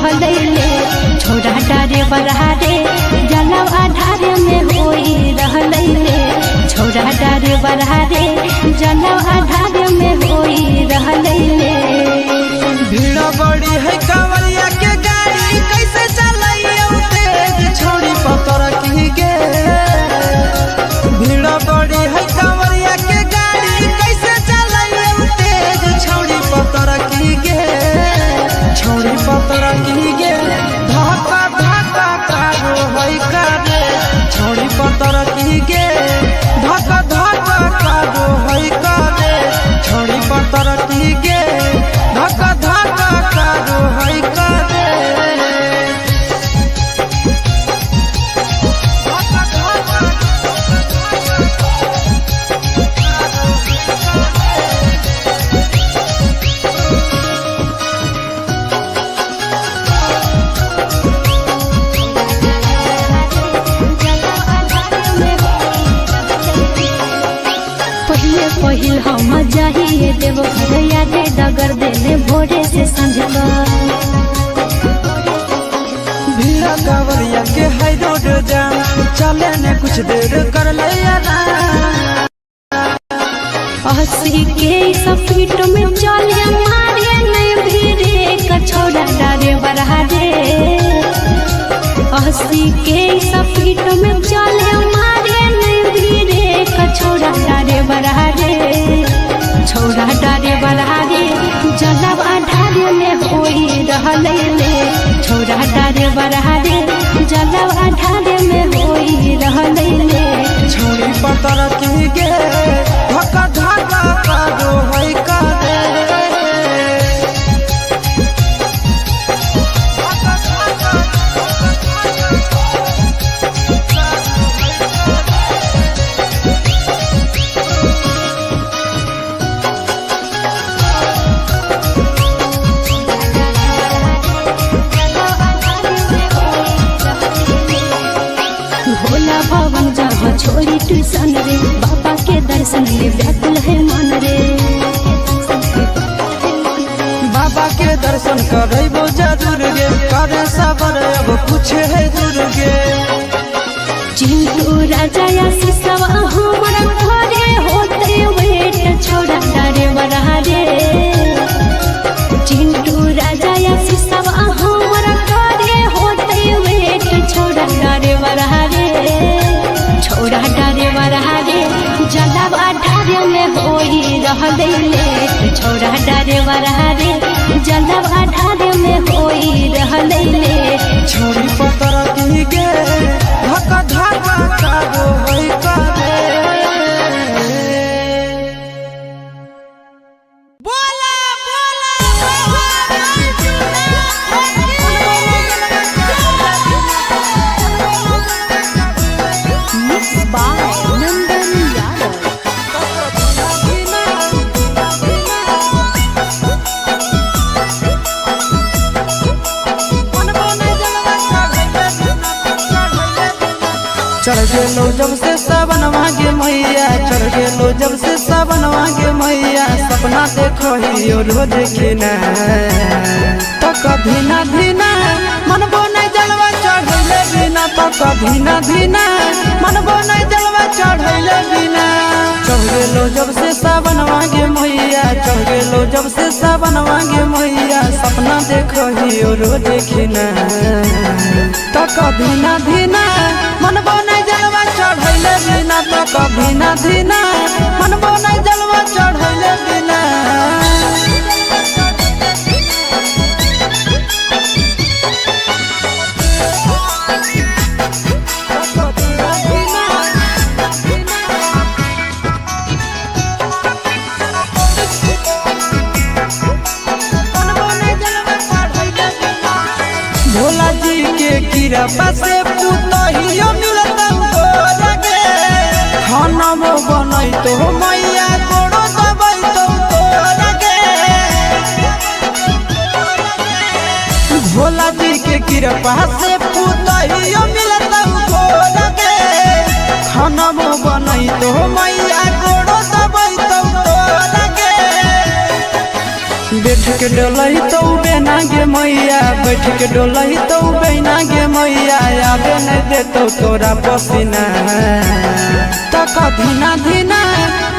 रहले छोड़ा डारे बरहारे जलव आधार में होई रहले छोड़ा डारे बरहारे जलव आधार में होई रहले। भीड़ बड़ी है कांवरिया के गाड़ी कैसे चलाइयो तेज छोड़ी पतर की गे। भीड़ बड़ी है कांवरिया के गाड़ी कैसे चलाइयो तेज छोड़ी पतर की गे छोड़ी पतर की गे। धक्का धक्का कारो है करे छोड़ी पतर की गे धक्का धक्का कारो है करे छोड़ी पतर की गे धक्का धक्का कारो है करे। पहिल हम जाइए देव भैया रे डगर देले भोरे से संझ भीड़ा कांवरिया के हाई रोड जाम चले ने कुछ देर कर लिया अस्सी के स्पीड में चले मारे नहीं भीड़े कछोड़ा डारे बरहारे 80 के स्पीड में चले मारे नहीं भीड़े कछोड़ा डारे बरहारे छोड़ा डारे बरहारे जलव आधार में होई रहले छोड़ा डारे बरहारे जलव आधार में होई रहले छोड़ी पतर की गे धक्का धक्का कारो है करे। भोला भवन जहाँ छोड़ी ट्यूशन रे बाबा के दर्शन ले व्याकुल है मन रे बाबा के दर्शन करबो जरूर गे करे सबर अब कुछ है दूर गे। चिंटू राजा या सिसवा हमरा घरे होते वेट छोड़ा डारे बरहारे चिंटू राजा या सिसवा हमरा घरे होते वेट छोड़ा डारे बरहारे छोड़ा डारे बरहारे जलव आधार में होई रहले छोड़ा डारे बरहारे जलव आधार में होई रहले छोड़ी पतर की गे धक्का धक्का कारो है करे। चढ़ गेलो जब से सावन मांगे मैया चढ़ गेलो जब से सावन मांगे मैया सपना देखो ही रोज खिना तो कभी ना धीना मनबो नहीं जलवा चढ़ैले बिना तो कभी ना धीना मनबो नहीं जलवा चढ़ैले बिना। चढ़ गेलो जब से सावन मांगे मैया चढ़ गेलो जब से सावन मांगे मैया सपना देखो ही रोज खिना तो कभी ना धीना मनबो नहीं जलवा चढ़ैले बिना तो कभी ना धीना मनबो नहीं जलवा चढ़ैले बिना। भोला जी के कीड़ा पासे पुतहियो मिलता लगे खाना में बनई तो मैया कोड़ो दबाई तो लगे। भोला जी के कीड़ा पासे पुतहियो मिलता लगे खाना में बनई तो मैया कोड़ो दबाई तो लगे। बैठ के डोलही तो बेना गे मैया, बैठ के डोलही तो बेना गे मैया, आगे नहीं देतो तोरा पसीना। तक धीना धीना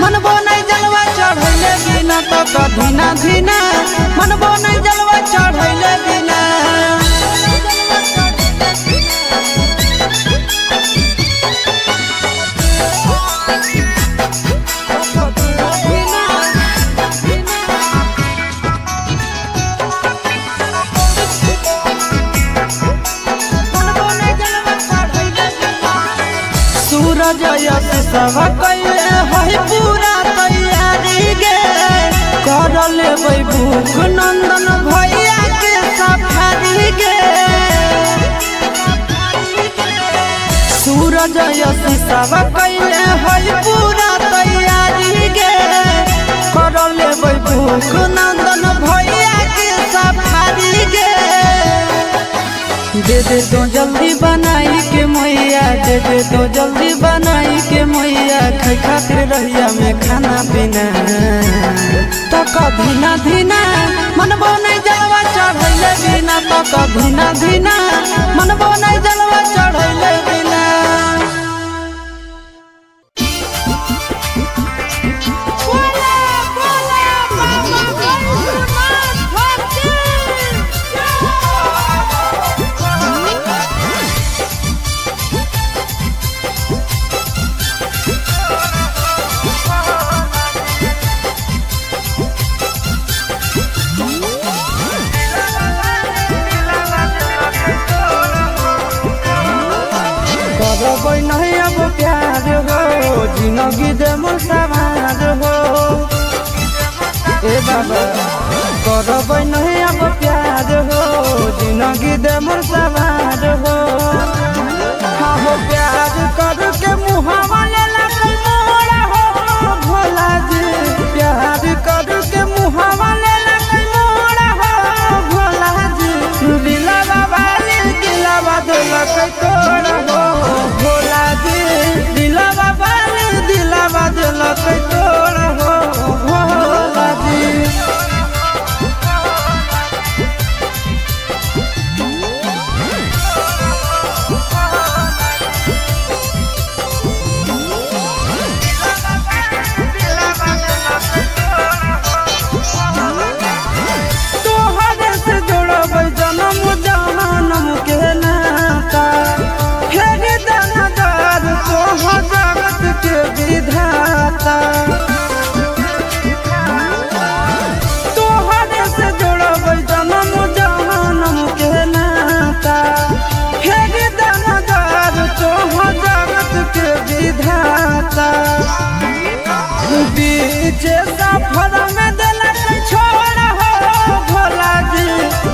मनबो नहीं जलवा चढ़ैले बिना, तक धीना धीना मनबो नहीं जलवा चढ़ैले बिना। सूरज यश सब कैले है पूरा तैयारी गे, कर लेबै भूख नंदन भैया के सफारी गे। सूरज यश सब कैले है पूरा तैयारी गे, कर लेबै भूख नंदन भैया के सफारी गे। दे दे तो जल्दी बनाई के मैया, दे दे तो जल्दी बनाई के मैया, खाई खातिर रहिया में खाना पीना। तक धीना धीना मनबो नहीं जलवा चढ़ैले बिना, तक धीना धीना मनबो नहीं जलवा चढ़ैले बिना। करबै नहीं अब प्यार हो, जिंदगी दे मोर सवार हो। ए बाबा करबै नहीं अब प्यार हो, जिंदगी दे मोर सवार हो। हाँ हो प्यार करके मुहावा लेला मोरा हो भोला जी, प्यार करके मुहावा लेला मोरा हो भोला जी। दिला बाबा दिला बदला तोरा हो भोला जी, दिला बाबा दिला बदला तोरा हो भोला जी। तोहरे से जोड़बै जन्म जन्म के नाता, फेर दानादार तोहर जगत के विधाता। तोहरे से जोड़बै जन्म जन्म के नाता, फेर दानादार तोहर जगत के विधाता। बीच सफर में देलक छोड़ हो भोला जी,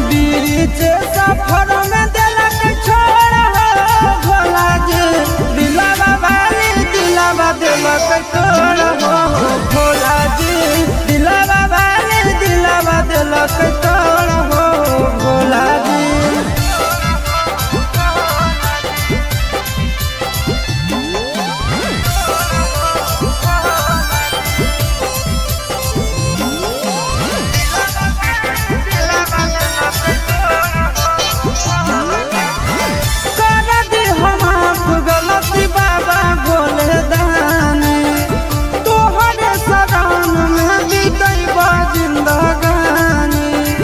बीच सफर में देलक छोड़ हो भोला जी। दिला बाबा दिलावा देलक तोड़ हो भोला जी, दिला बाबा दिलावा देलक तोड़ हो भोला जी। जिंदगानी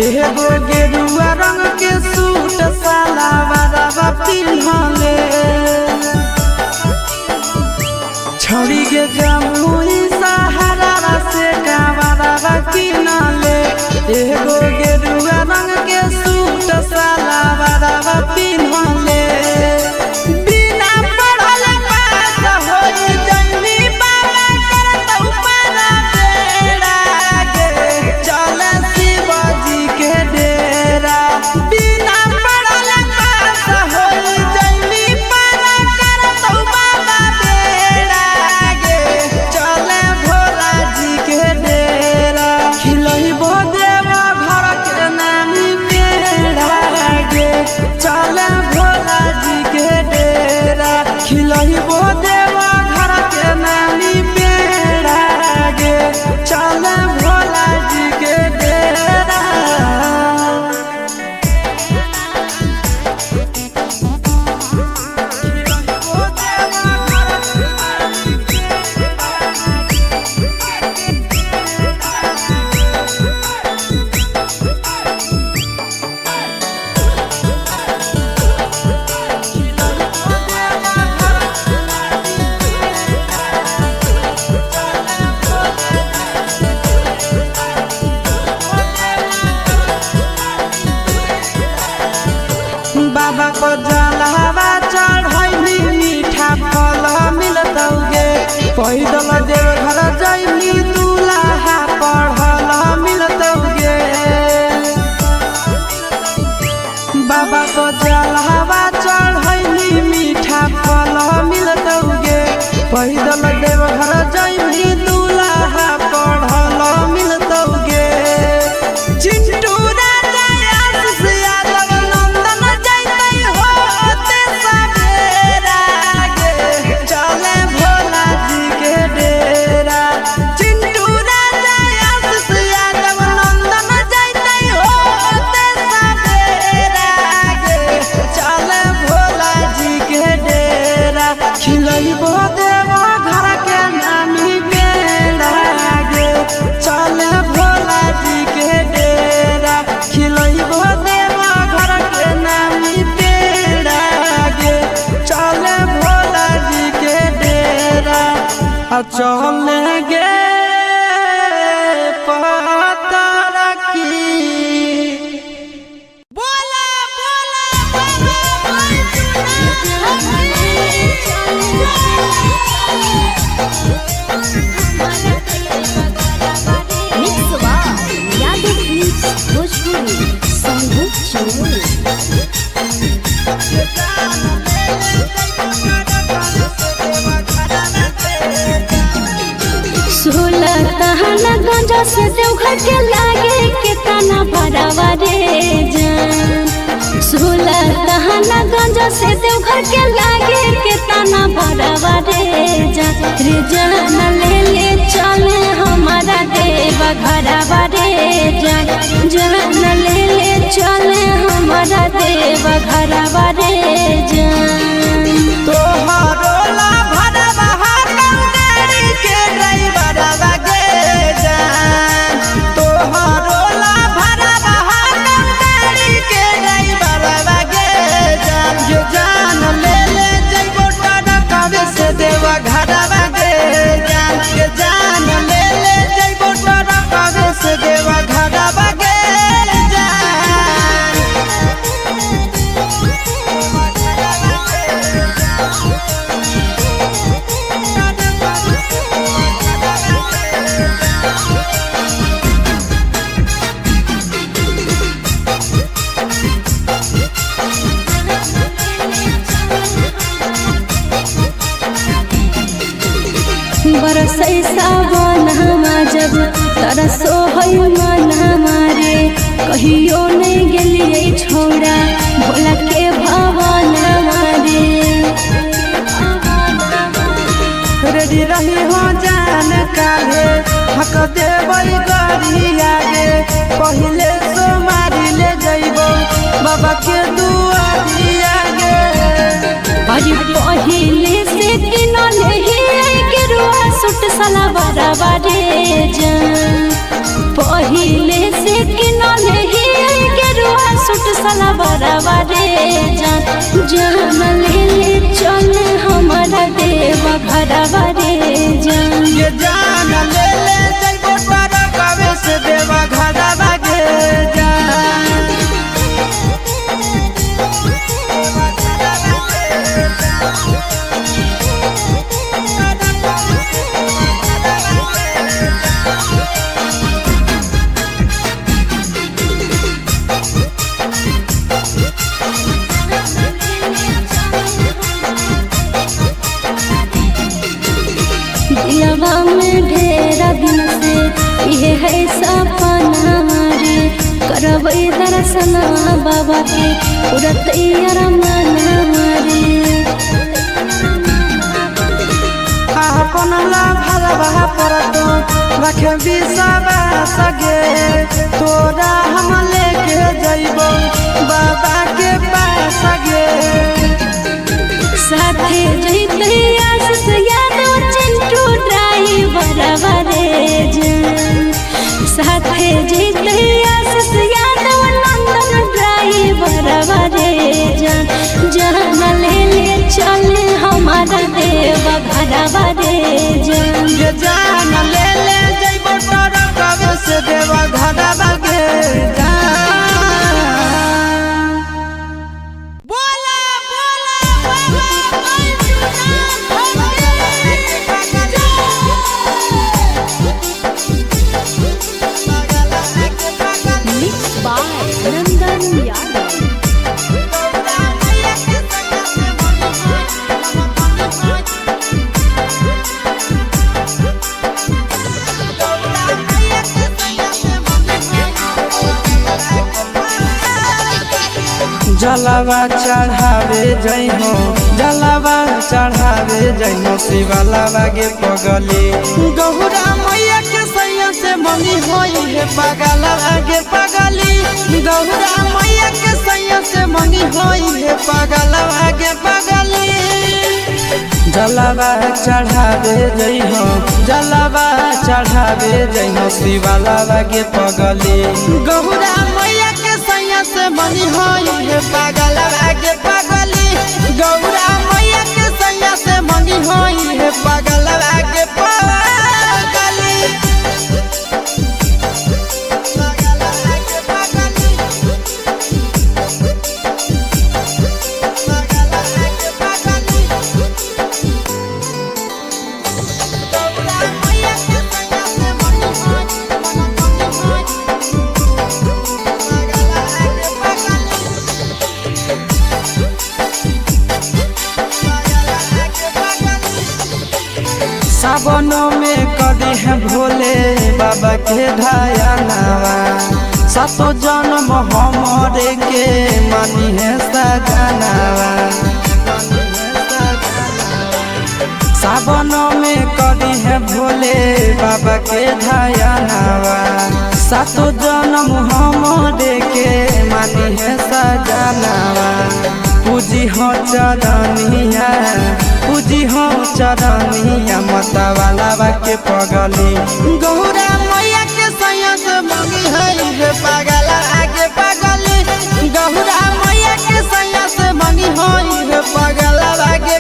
एगो गेरुआ रंग के सूट सलवारवा पिन्हले छड़ी के जमुई सहारा से कावरवा किनले एगो गेरुआ रंग के सूट सलवारवा पिन्हले बिना पढ़ल पास होई जइनी बाबा करत ऊपर बेड़ा गे चले शिवजी के डेरा बिना पढ़ल पास होई जइनी बाबा करत बाबा बेड़ा गे चले भोला जी के डेरा खिलई देवा घर के नामी बेड़ा गे चले भोला जी के डेरा खिलई देवा घर के नामी बेड़ा गे चले भोला जी के डेरा बाबा को जलवा चढ़ैली मीठा फल मिलतौगे पैदल देव घर जैली दूल्हा पढ़ल मिलतौगे बाबा को जलवा चढ़ैली मीठा फल मिलतौगे पैदल देव घर जैली दूल्हा पढ़ल मिलतौगे चिंटू खिलइबो देवा घर के नामी बेड़ा गे चले भोला जी के डेरा खिलइबो देवा घर के नामी बेड़ा गे चले भोला जी के डेरा चले गे पता की गंजा से देवघर के लागे कितना बड़ावा रे जान 16 तहना गंजा से देवघर के लागे कितना बड़ावा रे जान ले ले चले हमारा देवा घरवा रे जान ले ले चले हमारा देवा घरवा रे जान तोहरो ला भरवा गाड़ी के ड्राइवरवा गे जान तोहरो ला भरवा गाड़ी के ड्राइवरवा गे जान ये जान ले ले जइबो टरकावे से देवा घरवा गे जान ये जान ले ले जइबो टरकावे से देवा घरवा गे बरसै सावन हमा जब तरसो है मन हमारे कहियो नहीं गेलिए छोड़ा भोला के भवन हमारे रेडी रही हो जान काले हक देबै गाड़ी आगे पहिले सोमारी ले जइबो बाबा के दुआरी आगे अरे पहिले से किनले ही गेरुआ सूट सलवार रे जान पहिले से किनले ही सूट साला बराबर रे जान जान ले चले हमारा देवा घरवा रे जान ये जान ले जइबो तारा कवे से देवा घरवा गे जान दिलवा में ढेरा दिन से ये है सपना रे करबै दर्शन बाबा के पूरा तैयार मना रे अपन ला भरवा परतो रखे बिसवा सगे तोरा हम लेके जइबो बाबा के पास गे साथे जइते आशीष यादव चिंटू ड्राइवर रे जान साथे जइते आशीष यादव नंदन ड्राइवर रे जान जान ले चले हमारा देवा घरवा रे जान ये जान ले जइबो तारा कवे से देवा घरवा गे जान बोला मिक्स बाय नंदन यादव जलावा चढ़ावे जइहो जलावा चढ़ावे जइहो शिवलावा गे पगली गौरा मैया के सैया से मनी होई है पगला गे पगली गौरा मैया के सैया से मनी होई है पगला गे पगली जलावा चढ़ावे जइहो जलावा चढ़ावे जइहो शिवलावा गे पगली गौरा मैया के सैया से मनी होई है पगला गे पगली गौरा मैया के सैया से मनी होई है पगला गे पगली सावनों में कदी है भोले बाबा के ढायानावा सातो जन्म हमरे के मानी है सजनावा सावनों में कदी है भोले बाबा के ढायानावा सातो जन्म हमरे के मानी है सजनावा पूजी हो चरनिया पूजी हो चरनिया मतवाला के पगली गौरा मैया के सैया से मंगी है पगला आगे पगली गौरा मैया के सैया से मंगी है पगला आगे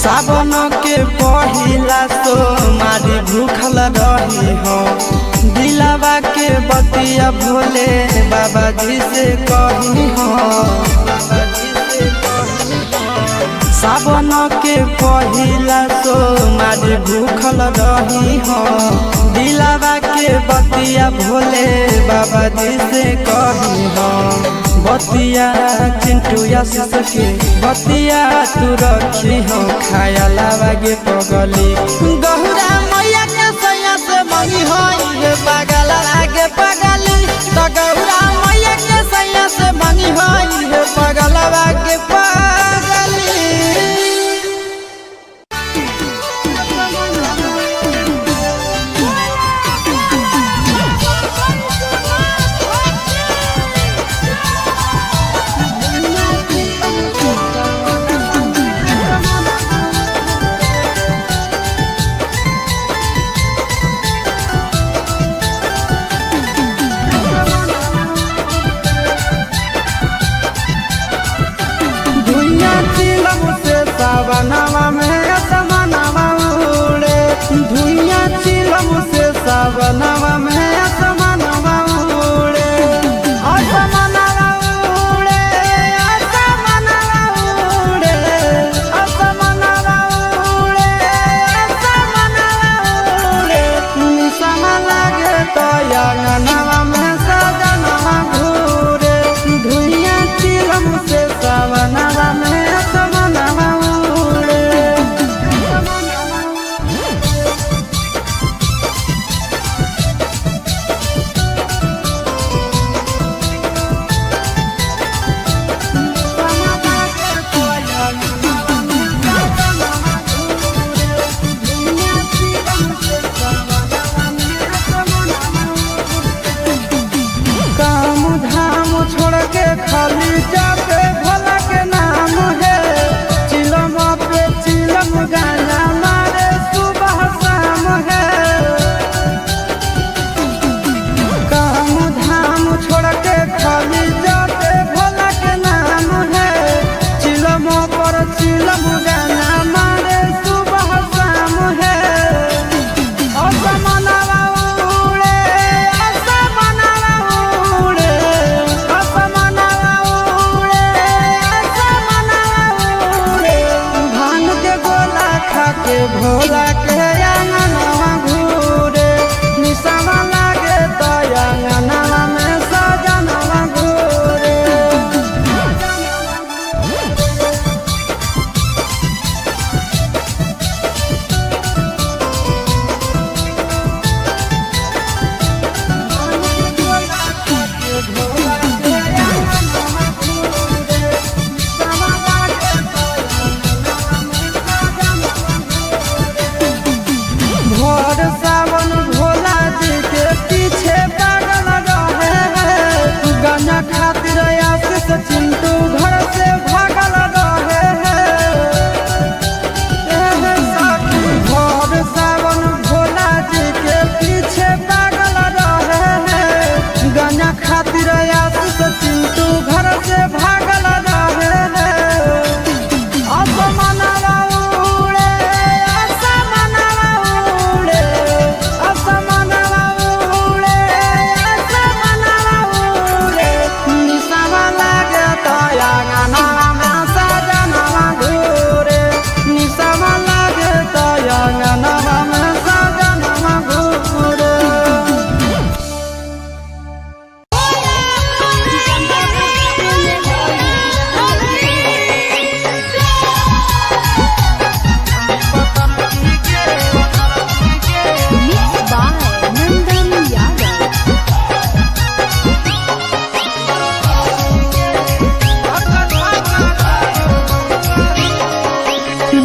सावन के पहिला तो मारी भूखल रही हो दिलावा के बतिया भोले बाबा जी से कही हो सावन के पहिला तो मारी भूखल रही हो दिलावा के बतिया भोले बाबा जी से कही हो बतिया चिंटू आशीष के बतिया तू रखी हो खाया लागे पगली गहुरा मैया के सैया से मंगी हो पागल लागे पगली तो गहुरा मैया के सैया से मंगी हो के भोला के अंगनवा घूरे निशावा लागे तो अंगनवा में सजनवा घूरे भोर सावन भोला जी के पीछे पागल रहे गाना खातिर आशीष चिंटू घर से भागल रहे भोर सावन भोला जी के पीछे पागल रहे गाना खातिर आशीष चिंटू घर से भागल रहे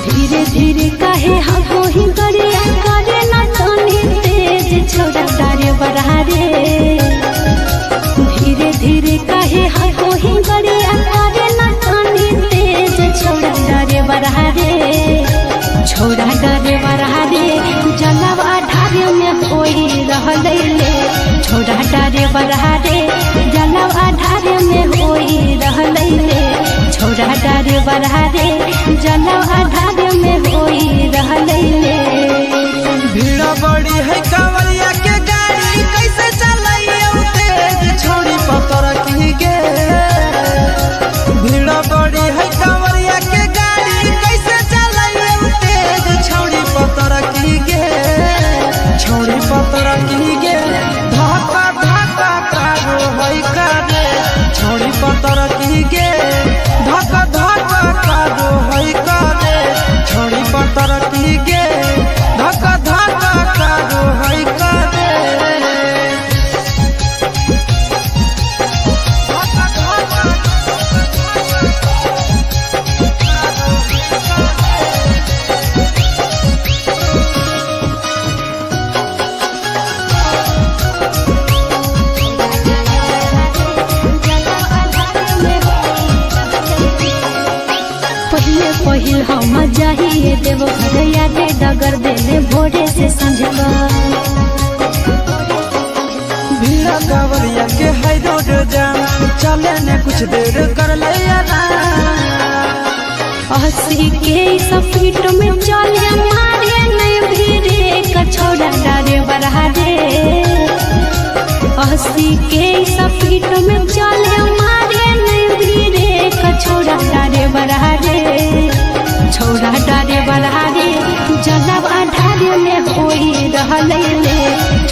धीरे धीरे काहे हो ही गरिया करे ना तनी तेज छोड़ा डारे बरहारे धीरे धीरे काहे हो ही गरिया करे ना तनी तेज छोड़ा डारे बरहारे जलवा ढारे में कोई रहले छोड़ा डारे बरहारे जलवा ढारे में कोई रहले छोड़ा डारे बरहारे जलवा ढारे में कोई रहले भीड़ बड़ी है कांवरिया के गाड़ी कैसे चलाइए तेज छोड़ी पतर की गे भीड़ बड़ी है कांवरिया के गाड़ी कैसे चलाइए तेज छोड़ी पतर की गे छोड़ी पतर की गे धक्का धक्का कारो है करे छोड़ी पतर की गे धक्का धक्का कारो है करे छोड़ी पतर की गे धक्का धक्का कारो है करे पहिल हम जाइए देव घर यादे डगर देने भोरे से संझका भीड़ा कांवरिया के है रोड जाम चले ने कुछ देर कर ले अस्सी के स्पीड में चले मारे नहीं भीड़े कछोड़ा डारे बरहारे 80 के स्पीड में चले मारे नहीं भीड़े कछोड़ा डारे बरहारे छोड़ा डारे बरहारे जलवा ढारे में कोई रहले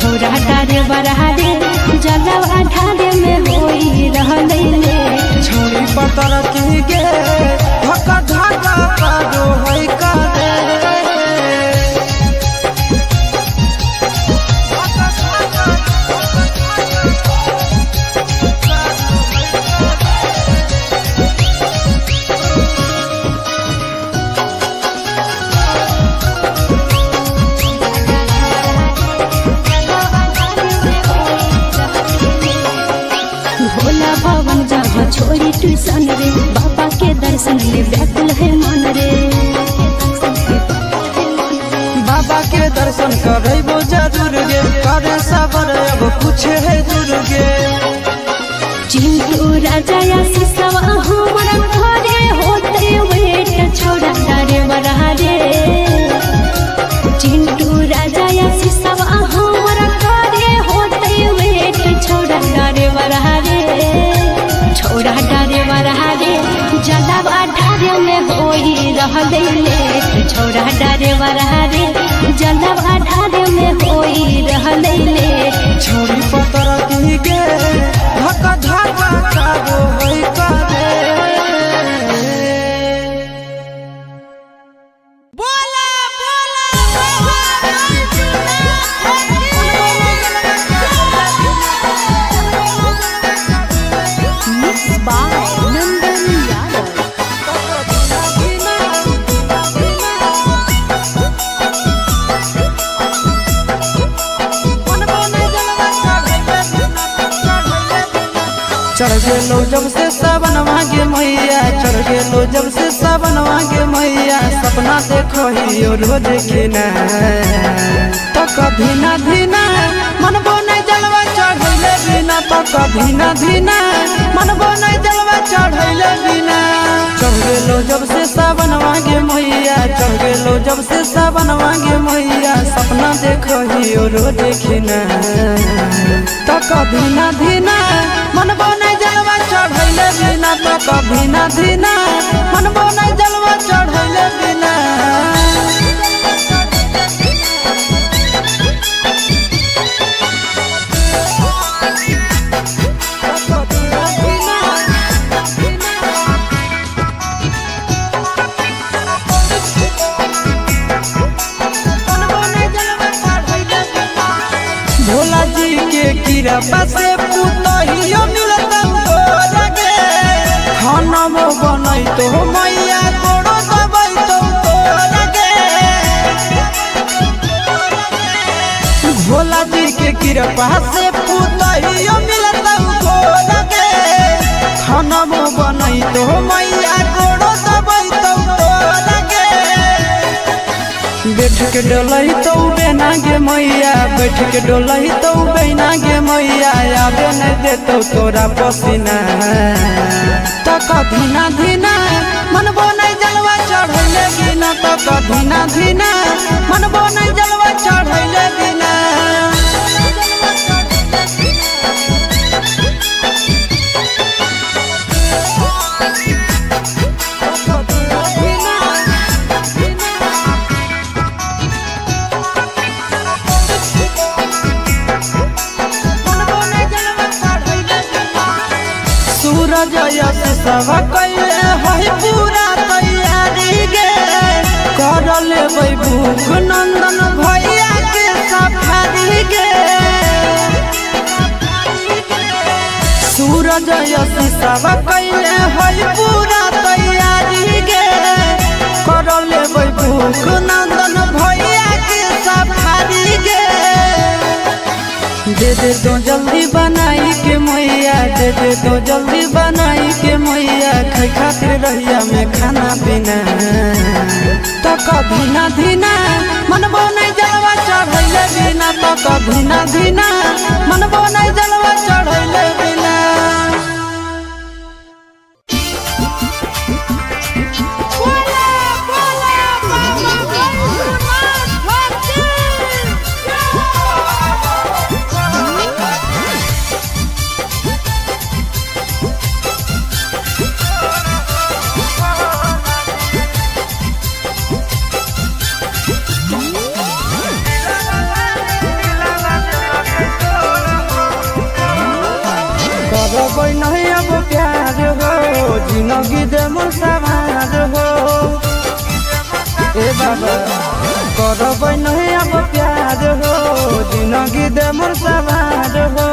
छोड़ा डारे बरहारे जलवा ढारे में कोई रहले छोड़ी पतर की गे धक्का धक्का कारो है करे भोला भवन जहाँ छोड़ी ट्यूशन रे बाबा के दर्शन ले व्याकुल है मन रे बाबा के दर्शन करे वो जरूर गे करे सबर अब कुछ है दूर गे चिंटू राजा या सिसवा हमारा घरे होते वेट छोड़ा डारे बरहारे चिंटू राजा या सिसवा हमारा घरे होते वेट छोड़ा डारे बरहारे छोड़ा डारे बरहारे जलवा ढारे में होई रहले छोड़ा डारे बरहारे गेलो जब से सावन मांगे मैया, चढ़ गेलो जब से सावन मांगे मैया, सपना देखो ही रोज खिना तो कभी ना धीना मनबो नहीं जलवा चढ़ैले बिना, तो कभी ना धीना मनबो नहीं जलवा चढ़ैले बिना। चढ़ गेलो जब से सावन मांगे मैया, चढ़ गेलो जब से सावन मांगे मैया, सपना देखो ही रोज खिना तो कभी ना धीना मनबो नहीं जलवा चढ़ैले बिना, तो कभी ना धीना मनबो नहीं जलवा चढ़ैले बिना। भोला जी के कृपा से पुतहियो मिलता लगे, खाना बनई तो मैया गोड़ो दबाई तो लगे। भोला जी के कृपा से पुतहियो मिलता लगे, खाना बनई तो मैया गोड़ो दबाई तो लगे। बैठ के डोलही तो बेना गे मैया, बैठ के डोलही तो बेना गे मैया, आबे नहीं देतो तोरा पसीना तो कभी ना धीना मनबो नहीं जलवा चढ़ैले बिना, तो कभी ना धीना मनबो नहीं जलवा चढ़ैले बिना। सूरज यश सब कैले है पूरा तैयारी गे, कर लेबै भूख नंदन भैया के सफारी गे। सूरज यश सब कैले है पूरा तैयारी गे, कर लेबै भूख नंदन भैया के सफारी गे। दे दे तो जल्दी बनाई के मैया, दे दे तो जल्दी बनाई के मैया, खाई खातिर रहिया में खाना पीना तो कभी ना धीना मनबो नहीं जलवा चढ़ैले बिना, तो कभी ना धीना मनबो नहीं जलवा चढ़ैले बिना। नहीं अब प्यार हो जिंदगी दे मोर समाज हो, ए बाबा करब नहीं अब प्यार हो जिंदगी दे मोर समाज हो।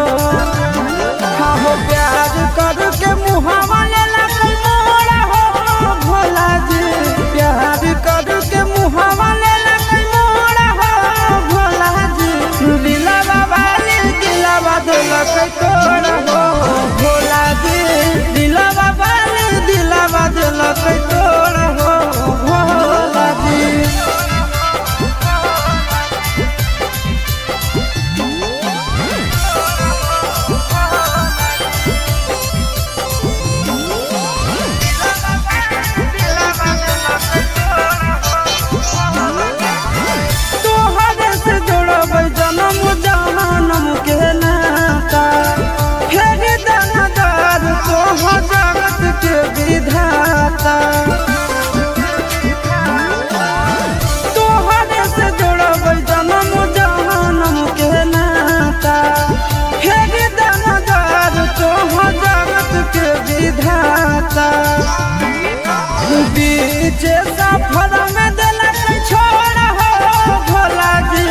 हाँ हो प्यार कर के मुहावा लेला कोई मोरा हो भोला जी, प्यार कर के मुहावा लेला कोई मोरा हो भोला जी, दिला बाबा दिला बदला कोई तोड़ा हो भोला जी, दिला बाबा दिला बदला कोई तोड़ा हो भोला जी। बीच सफर में दिलक छोड़ हो भोला जी,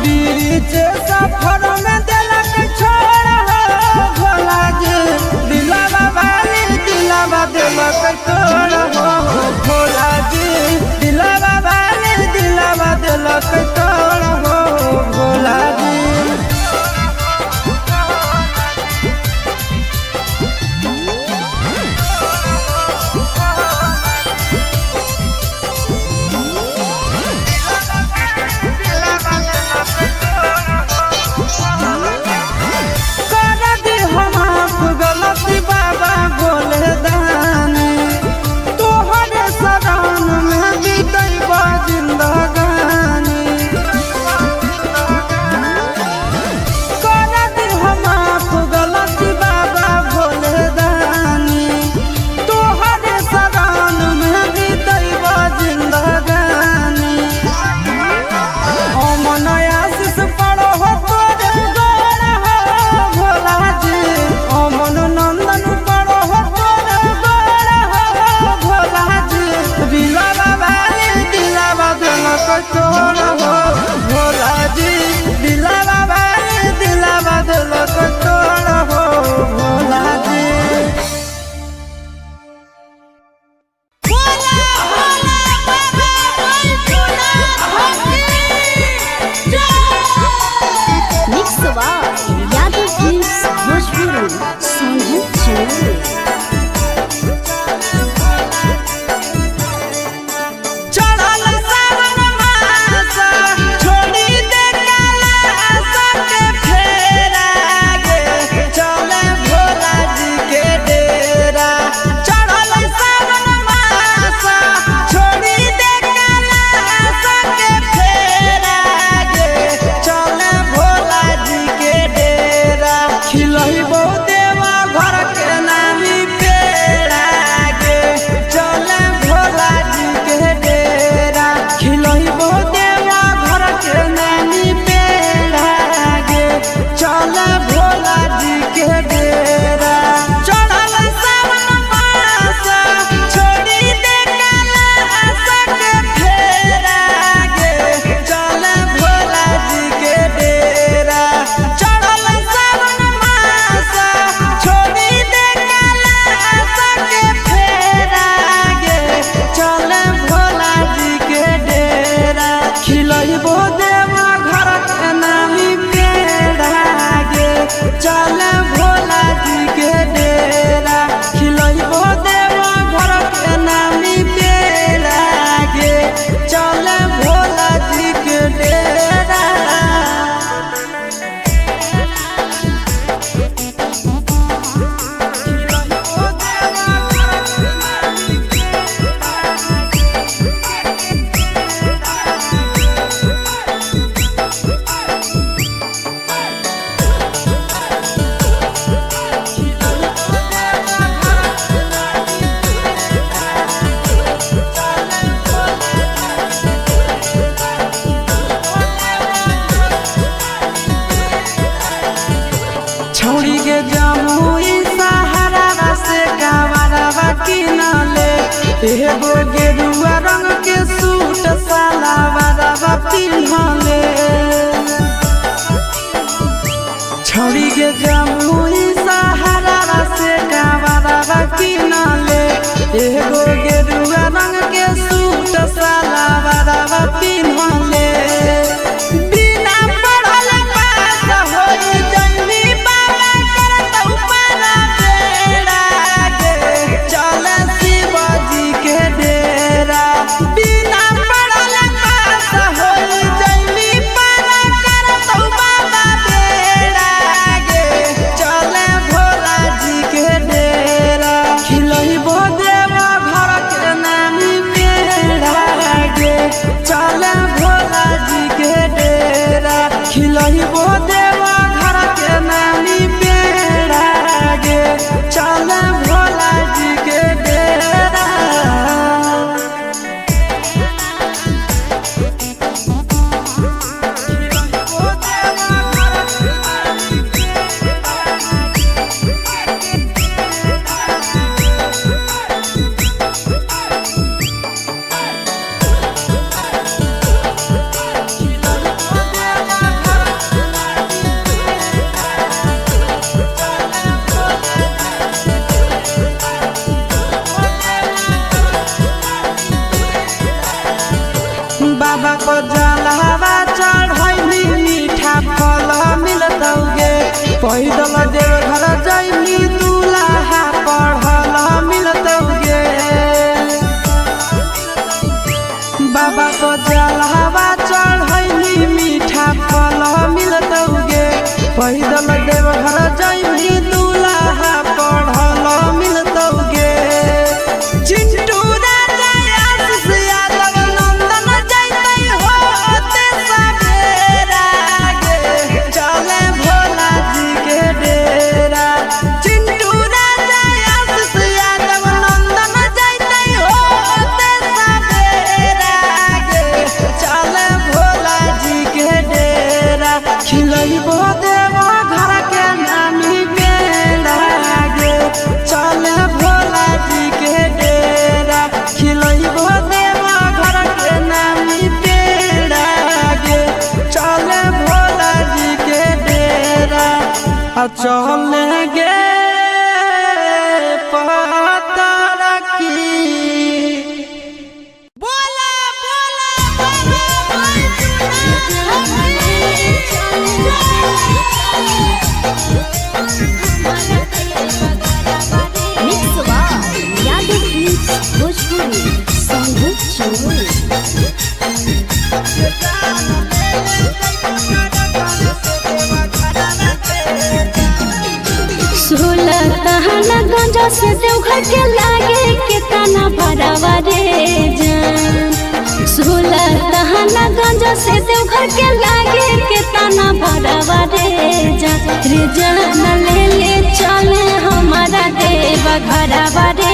बीच सफर में दिलक छोड़ हो भोला जी, दिलावा वाली दिलावा दिलक छोड़ हो भोला जी, दिलावा वाली दिलावा दिलक छोड़ हो भोला जी। दिलक तोड़ हो भोला जी दिलावा भाई दिलावा दिलक तोड़ हो भोला जी। छौड़ी के जमुई सहारा से कावरवा किनले एगो गेरुआ रंग के सूट सलवारवा पिन्हले। छौड़ी के जमुई सहारा से कावरवा किनले एगो गेरुआ रंग के सूट सलवारवा पिन्हले। बाबा को जलवा चढ़ैली मीठा फल मिलतौगे पैदल देव घर जैली दूल्हा पढ़ल मिलतौगे। बाबा को जलवा चढ़ैली मीठा फल मिलतौगे पैदल देव घर जैली दूल्हा पढ़ल मिलतौगे। चिंटू चलेंगे पता रखी। गंजा से देवघर के लागे के तना भरावा रे जान। 16 तहना गंजा से देवघर के लागे के तना भरावा रे जान। रे जान ले ले चले हमारा देवा घरावा रे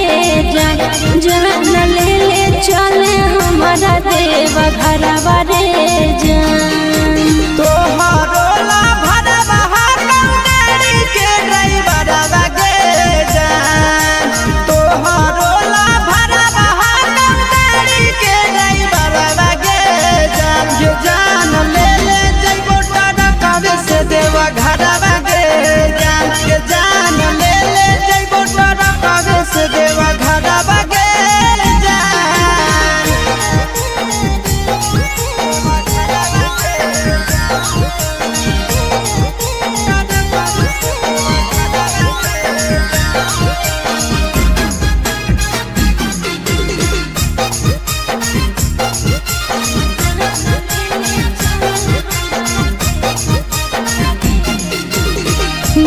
जान। जान ले ले चले हमारा देवा घरावा रे जान। तोहरो ला भरवा गाड़ी के ड्राइवरवा गे जान। तोहरो ला भरवा गाड़ी के ड्राइवरवा गे जान। ये जान ले ले जइबो टरकवे से देवा घरवा गे जान। ये जान ले ले जइबो टरकवे से देवा घरवा गे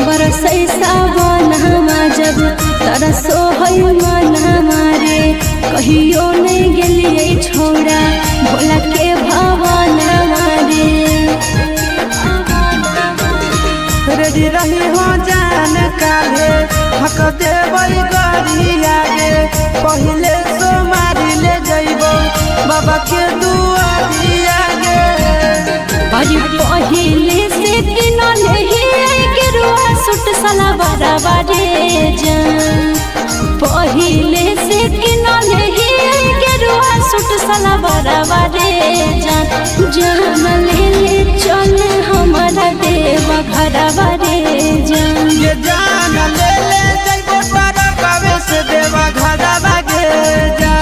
बरसै सावन हमा जब तरसो है मन हमारे। कहियो नहीं गेलिए छोड़ा भोला के भवन हमारे। रेडी रही हो जान काले हक देवई गरी आगे। पहले सोमारी ले जइबो बाबा के दुआरी आगे। अरे पहले से किनले ही गेरुआ सूट सलवारवा रे जान। पहले से किनले ही गेरुआ सूट सलवारवा रे जान। जान ले ले चले हमारा देवा घरवा रे जान। ये जान ले ले जइबो टरकवे से देवा घरवा गे जान।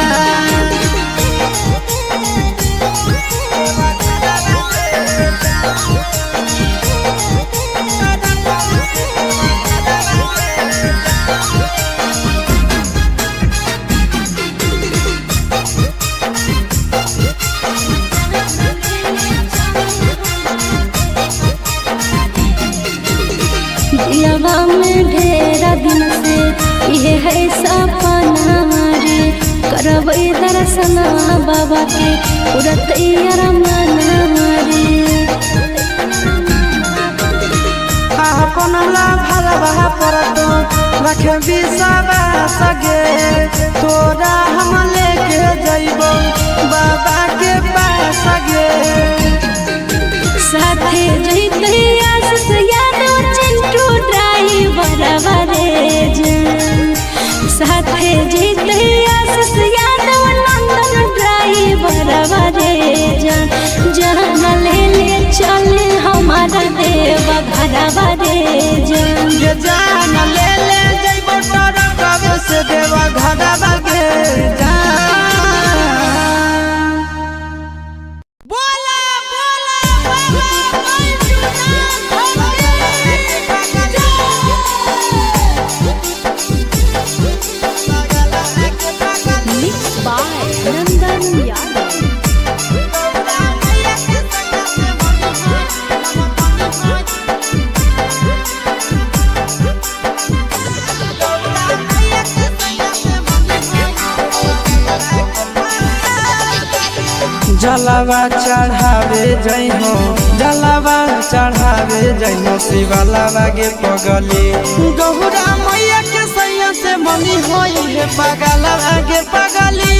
दिलवा में ढेरा दिन से ये है सपना हमारे। करबै दर्शन बाबा के पूरा तैयार मन हमारे। अपन ला भरवा परतो रखे बिसवा सगे। तोरा हम लेके जइबो बाबा के पास गे। साथे जइते आस यादव चिंटू ड्राइवरवा रे जान। साथे जइते आस यादव नंदन ड्राइवरवा रे जान। जान ले ले चले हमारा देवा घरवा रे जान। ये जान ले ले जइबो टरकवे से देवा घरवा गे जान। जलवा चढ़ावे जइहो जलवा चढ़ावे जइहो शिवलवा गे पगली। गौरा मैया के सैया से मनी होई है पगलवा गे पगली।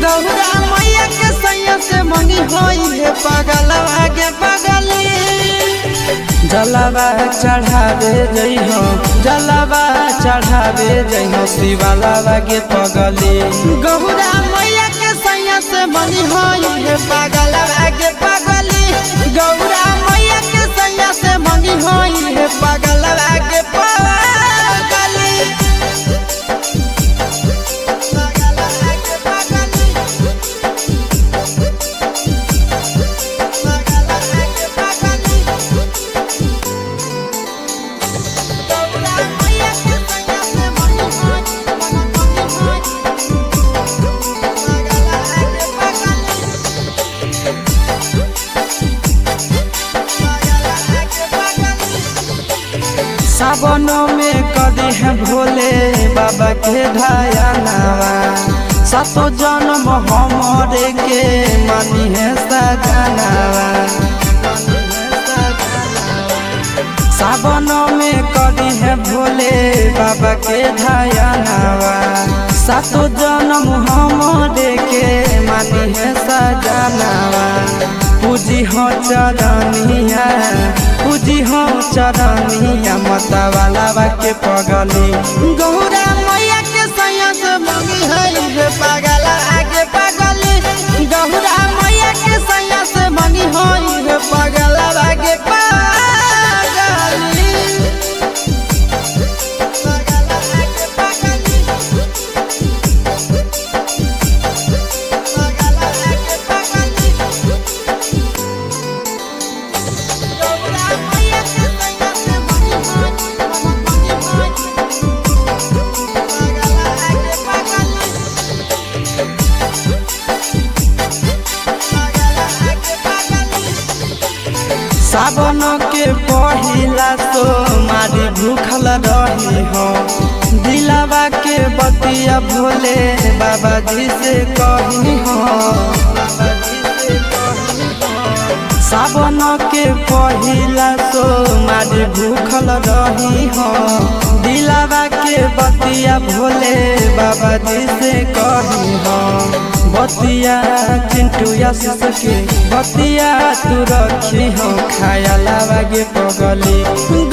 गौरा मैया के सैया से मनी होई है पगलवा गे पगली। जलवा चढ़ावे जइहो जलवा चढ़ावे जइहो शिवलवा गे पगली। गौरा मैया के सैया से मनी होई है पगलवा गे पगली। गौरा मैया के सैया से मनी होई है पगलवा गे सावन में कदी है भोले बाबा के ढायानावा सातो जन्म हमरे के मानी है सजनावा सावन में कदी है भोले बाबा के ढायानावा सातो जन्म हमरे के मानी है सजनावा पूजी हो चरनिया पूजी हो चरनिया मतवाला के पगली गौरा मैया के सैया से मंगी है रे पागल आगे पगली गौरा मैया के सैया से मंगी हो रे पागल आगे सावन के पहिला सोमारी भूखल रही हो दिलावा के बतिया भोले बाबा जी से कही हो सावन के पहिला सोमारी भूखल रही हो दिलावा के बतिया भोले बाबा जी से कही हो बतिया चिंटू आशीष के बतिया तू रखी हो खाया लागे पगली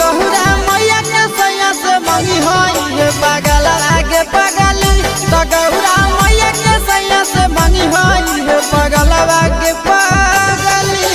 गौरा मैया के सैया से मंगी हो ये पागल आगे पगली तो गौरा मैया के सैया से मंगी हो ये पागल आगे पगली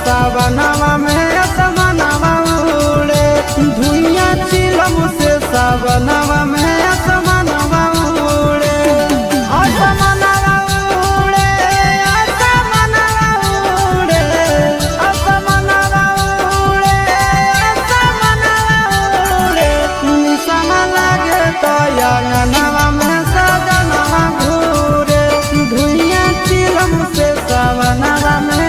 सावनवा में असमनवा उड़े धुइया चिलम से सावनवा में असमनवा उड़े असमनवा उड़े असमनवा उड़े असमनवा उड़े असमनवा उड़े निशान लागे तो अंगनवा में सजनवा घूरे धुइया चिलम से सावनवा में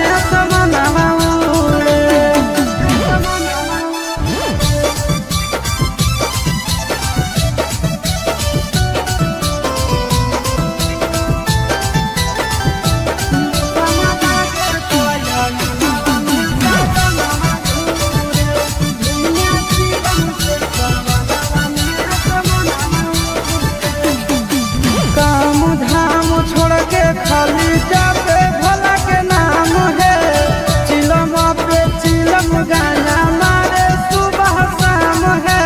खाली जाते भोला के नाम है चिलम पे चिलम गाना मारे सुबह शाम है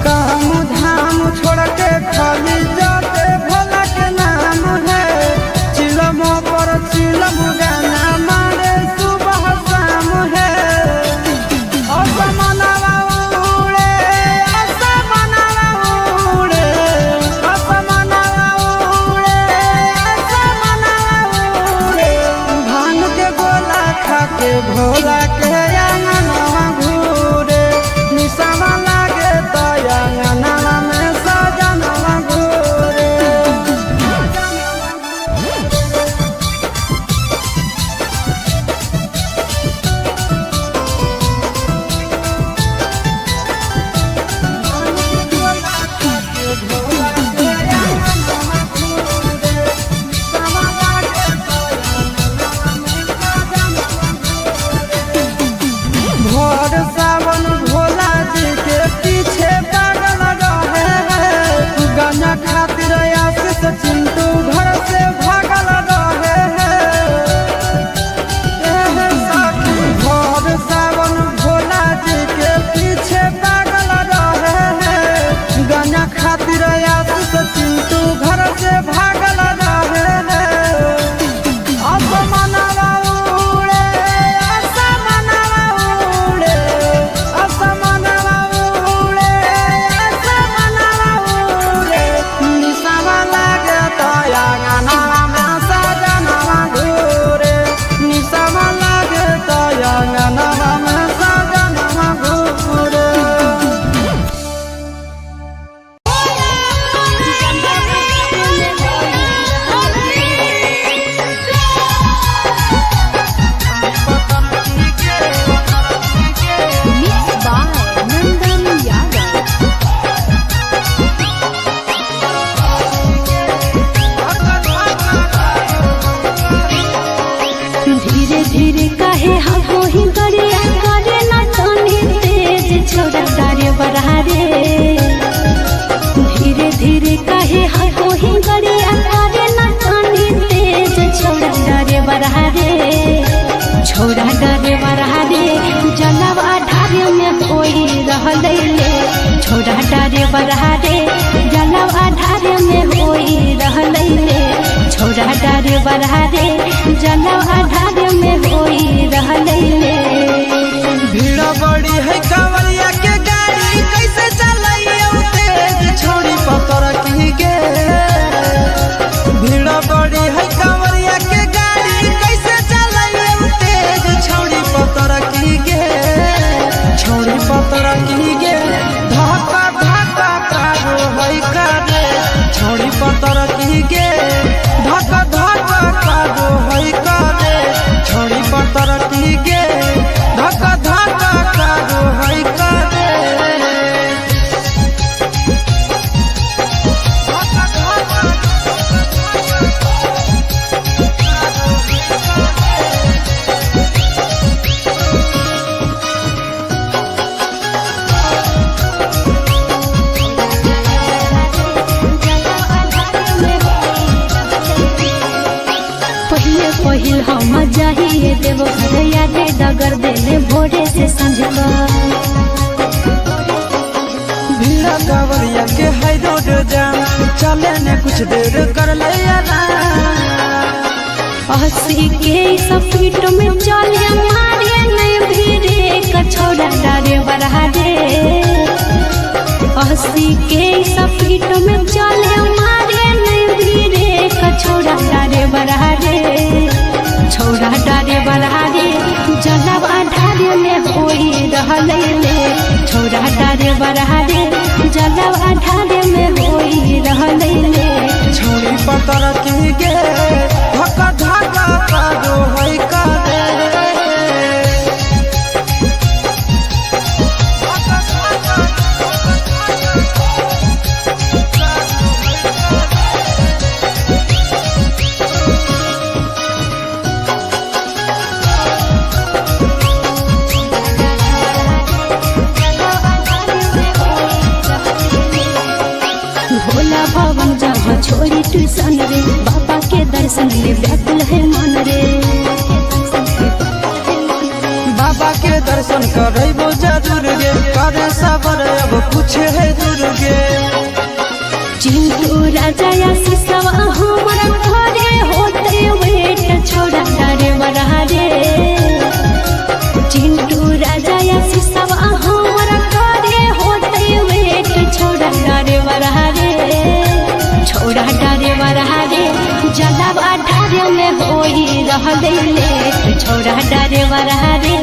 काम धाम छोड़ के खाली जाते भोला के नाम है चिलम पर चिलम गाना मारे सुबह शाम है असमनवा उड़े असमनवा उड़े भोला के अंगनवा घूरे निशाना लागे तो अंगनवा में सजनवा घूरे ड्राइवरा रे धीरे धीरे कहे हको ही गड़िया करे ना कानी तेज छोड़ा ड्राइवरा रे छोड़ा ड्राइवरा रे जलवा ढारे में कोई रहले छोड़ा ड्राइवरा रे जलवा ढारे में कोई रहले छोड़ा ड्राइवरा रे जलवा ढारे में कोई रहले भीड़ बड़ी है कांवरिया के गाड़ी कैसे चलाइयो तेज छोड़ी पतर की गे भीड़ बड़ी है कांवरिया के गाड़ी कैसे चलाइयो तेज छोड़ी पतर की गे छोड़ी पतर की गे धक्का धक्का कारो है करे छोड़ी पतर की गे धक्का धक्का कारो है करे छोड़ी पतर की गे धक्का धक्का कारो है करे पहिल हम जाइए देव घरया रे डगर देले भोरे से सांझ भीड़ा कांवरिया के है रोड जाम चले ने कुछ देर कर ले अस्सी के स्पीड में चले मारे नहीं भीड़े कछोड़ा ड्राइवरा रे 80 के स्पीड में चले मारे नहीं भीड़े कछोड़ा ड्राइवरा रे छोड़ा ड्राइवरा रे जलवा ढारे में कोई रहले छोड़ा ड्राइवरा रे जलवा ढारे में कोई रहले छोड़ी पतर की गे धक्का धक्का कारो है करे भोला भवन जहाँ छोड़ी ट्यूशन रे बाबा के दर्शन ले व्याकुल है मन रे बाबा के दर्शन करबो जरूर गे करे सबर अब कुछ है दूर गे चिंटू राजा या सिसवा हमारा घरे होते वेट छोड़ा ड्राइवरा रे चिंटू राजा या सिसवा हमारा घरे होते वेट छोड़ा ड्राइवरा रे छोड़ा ड्राइवरा रे जलवा ढारे में कोई रहले छोड़ा ड्राइवरा रे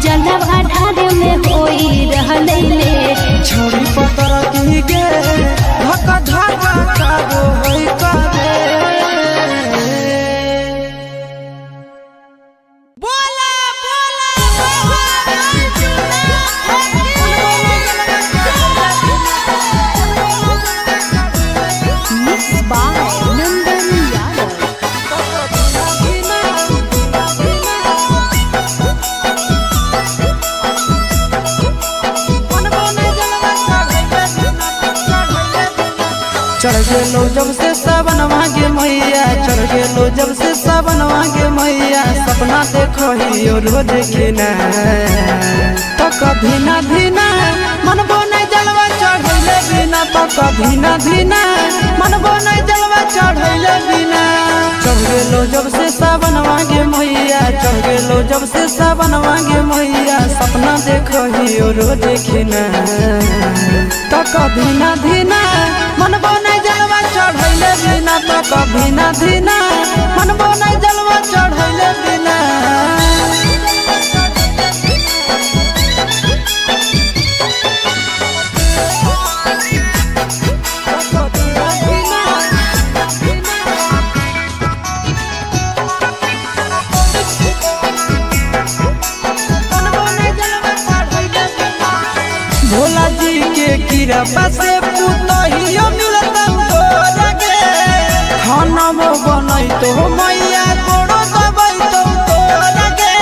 जलवा ढारे में कोई रहले छोड़ी पतर की गे धक्का धक्का कारो है करे बोला मिक्स बाय नंदन यादव चढ़ गेलो जब से सावन मांगे मैया चढ़ गेलो जब से सावन मांगे मैया सपना देखो ही रोज खिना तो कभी ना धीना मन बोने जलवा चढ़ैले बिना तो कभी ना धीना मन बोने जलवा चढ़ैले बिना चढ़ गेलो जब से सावन मांगे मैया चढ़ गेलो जब से सावन मांगे मैया सपना देखो ही रोज खिना तो कभी ना धीना मन बोने जलवा चढ़ैले बिना तो कभी ना धीना मन बोने जलवा चढ़ैले बिना भोला जी के कृपा से पुतहियो मिलता तो लगे खाना में बनई तो मैया गोड़ो दबाई तो लगे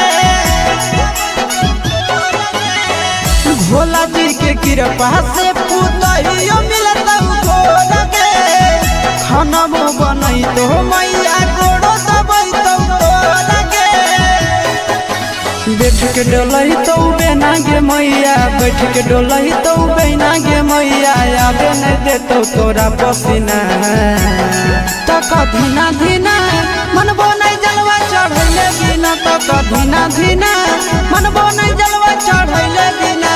भोला जी के के पास से पुतहियो मिलता गोर के खाना बनई तो मैया गोड़ो दबई तो गोर के बैठ के डोलही तो बेना गे मैया बैठ के डोलही तो बेना गे मैया आबे नहीं देतो तोरा पसीना तक धीना धीना मनबो नहीं जलवा चढ़ैले बिना तक धीना धीना मनबो नहीं जलवा चढ़ैले बिना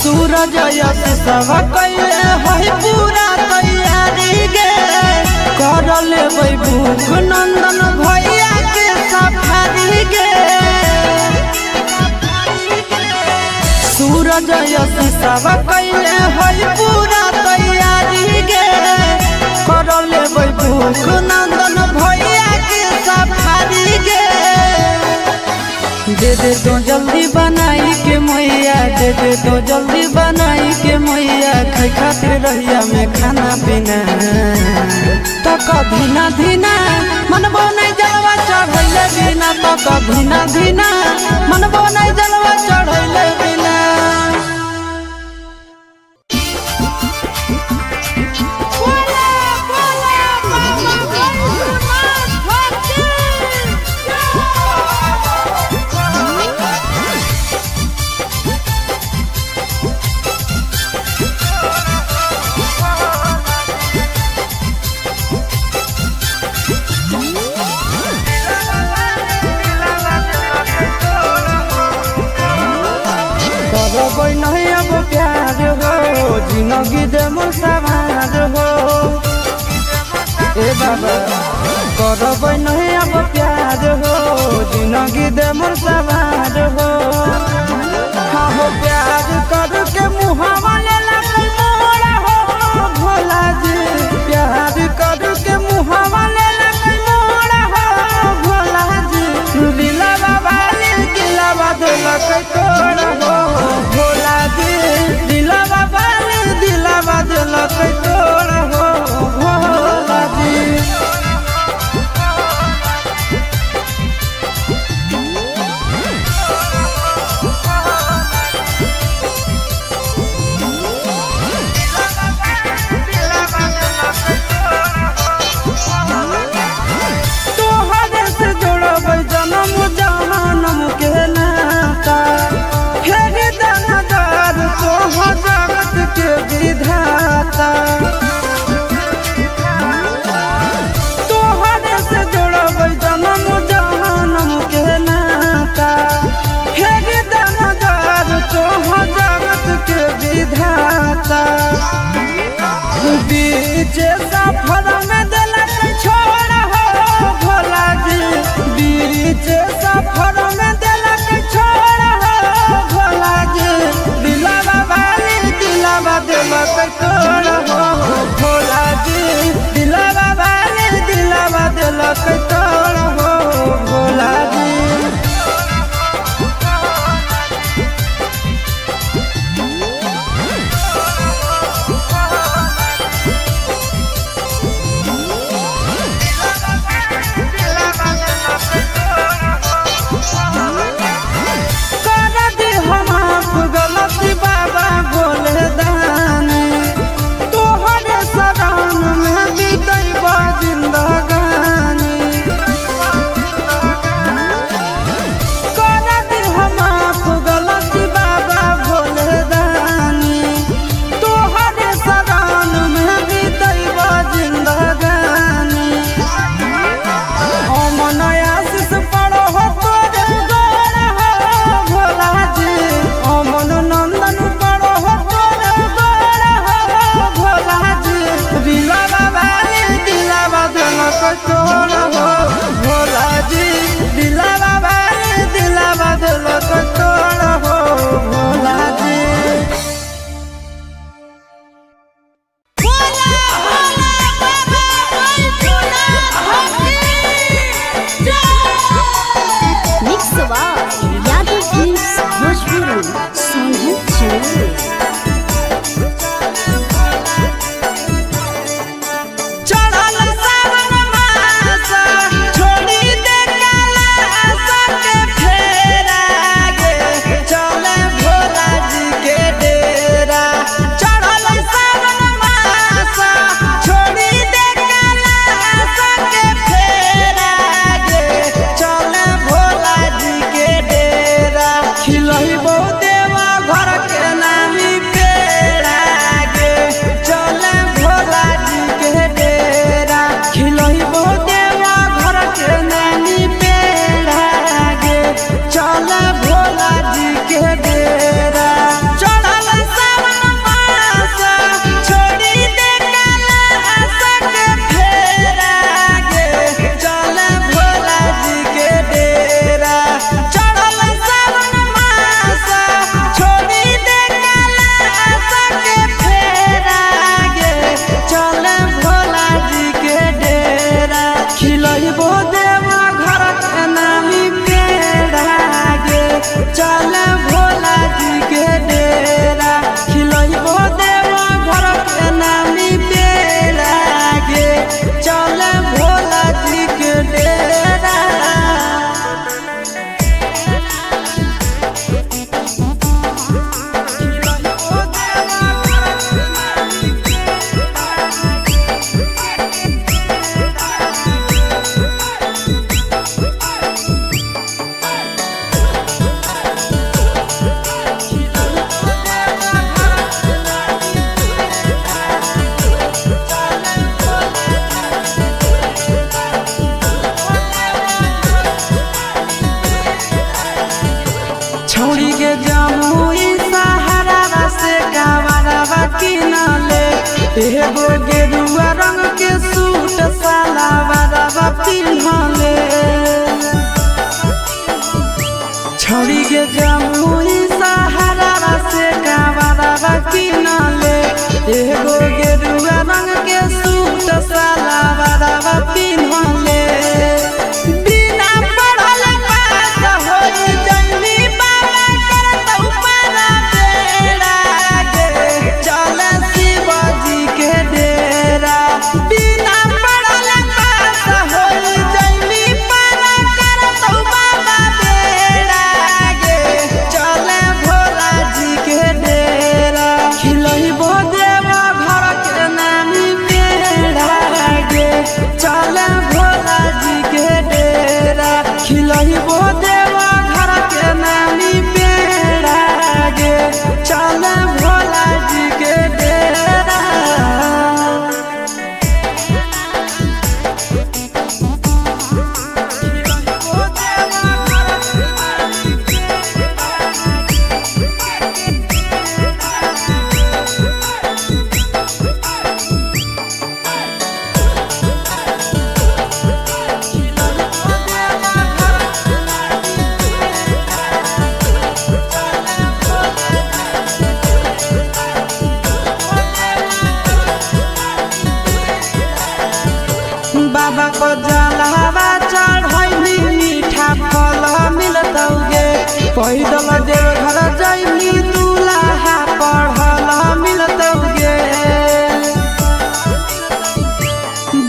सूरज यश सब कैले है पूरा तैयारी गे कर लेबै भूख नंदन भैया के सफारी गे सूरज यश सब कैले है पूरा तैयारी गे कर लेबै भूख नंदन भैया के सफारी गे दे दे तो जल्दी बनाई के मैया दे दे तो जल्दी बनाई के मैया खाई खातिर रहिया में खाना पीना तक धीना धीना मनबो नहीं जलवा चढ़ैले बिना तक धीना धीना मनबो नहीं जलवा चढ़ैले बिना कोई नहीं अब प्यार हो जिंदगी दे मोर सवार हो ए बाबा करबै नहीं अब प्यार हो जिंदगी दे मोर सवार हो हाँ हो प्यार कर के मुहावा ले लगे मोरा हो भोला जी प्यार कर के मुहावा ले लगे मोरा हो भोला जी दिला बाबा दिला बदल के तोरा हो भोला जी दिला बाबा दिला बदल के तोरा हो भोला जी तोहरे से जोड़बै जन्म जन्म के नाता फेर दानादार तोह जगत के विधाता तोहरे से जोड़बै जन्म जन्म के नाता फेर दानादार तोह जगत के विधाता बीच सफर में दिलक छोड़ हो भोला जी बीच सफर में दिलक छोड़ हो भोला जी दिला बाबा दिलक तोड़ हो भोला जी दिला बाबा दिलक तोड़ हो भोला जी बाबा भोले दानी तोहरे शरण में बीतैबा जिंदगानी कर दे हम आप गलती बाबा भोले दानी तोहरे शरण में बीतैबा जिंदगानी अमन आशीष पड़ो हो तोरे गोर हो भोला जी अमन नंदन पड़ो हो तोरे गोर हो भोला जी दिला बाबा दिला बदलक तोड़ हो भोला जी दिला बाबा दिला बदलक तोड़ हो भोला जी मिक्स आवाज छोड़ी के जमुई सहारा से कावरा किनले एगो गेरुआ रंग के सूट सलवार पिन्हले बिना पढ़ल पास होई जइनी बाबा करतौ पारा बेड़ा गे चल शिवजी के डेरा बिना पढ़ल पास होई जइनी पारा करतौ बाबा बेड़ा गे चल भोला जी के डेरा खिलई देवा घर के नानी बेड़ा गे चल भोला जी के डेरा खिलई देवा घर के नानी बेड़ा गे चल भोला जी के डेरा बाबा को जलावा चढ़ैली मीठा फल मिलतौगे पैदल देव घर जैली दूल्हा पढ़ल मिलतौगे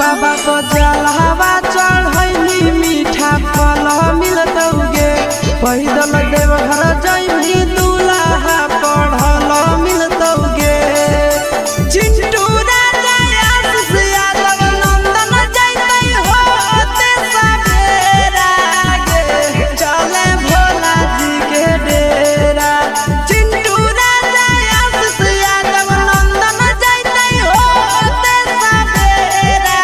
बाबा को जलावा चढ़ैली मीठा फल मिलतौगे पैदल देव घर जैली दूल्हा पढ़ल मिलतौगे चिंटू राजा आशीष यादव नंदन जैतै होते सवेरा गे चले भोला जी के डेरा चिंटू राजा आशीष यादव नंदन जैतै होते सवेरा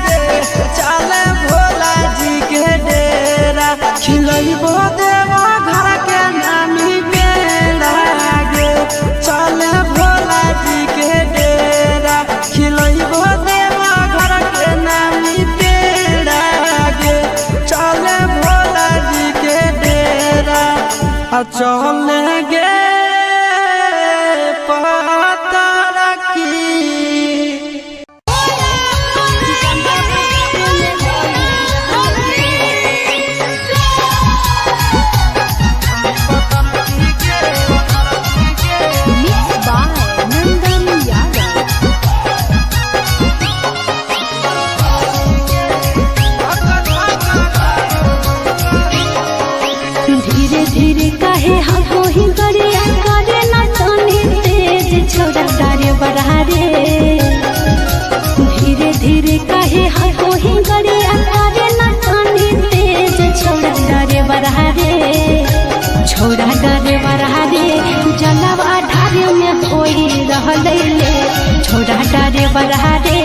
गे चले भोला जी के डेरा खिलैबो देवा घर के नामी बेड़ा गे चले भोला जी के डेरा खिलैबो देवा घर के नामी बेड़ा गे चले भोला जी के डेरा चले गे पतर की Mixed by Nandan Yadav. धीरे धीरे काहे हमको ही गरिया करे ना तनी तेज छोड़ा डारे बढ़ा रे धीरे धीरे काहे हमको ही गरिया करे ना तनी तेज छोड़ा डारे बढ़ा रे छोड़ा डारे बढ़ा रे जलवा ढारे में होई रहले ले छोड़ा डारे बढ़ा रे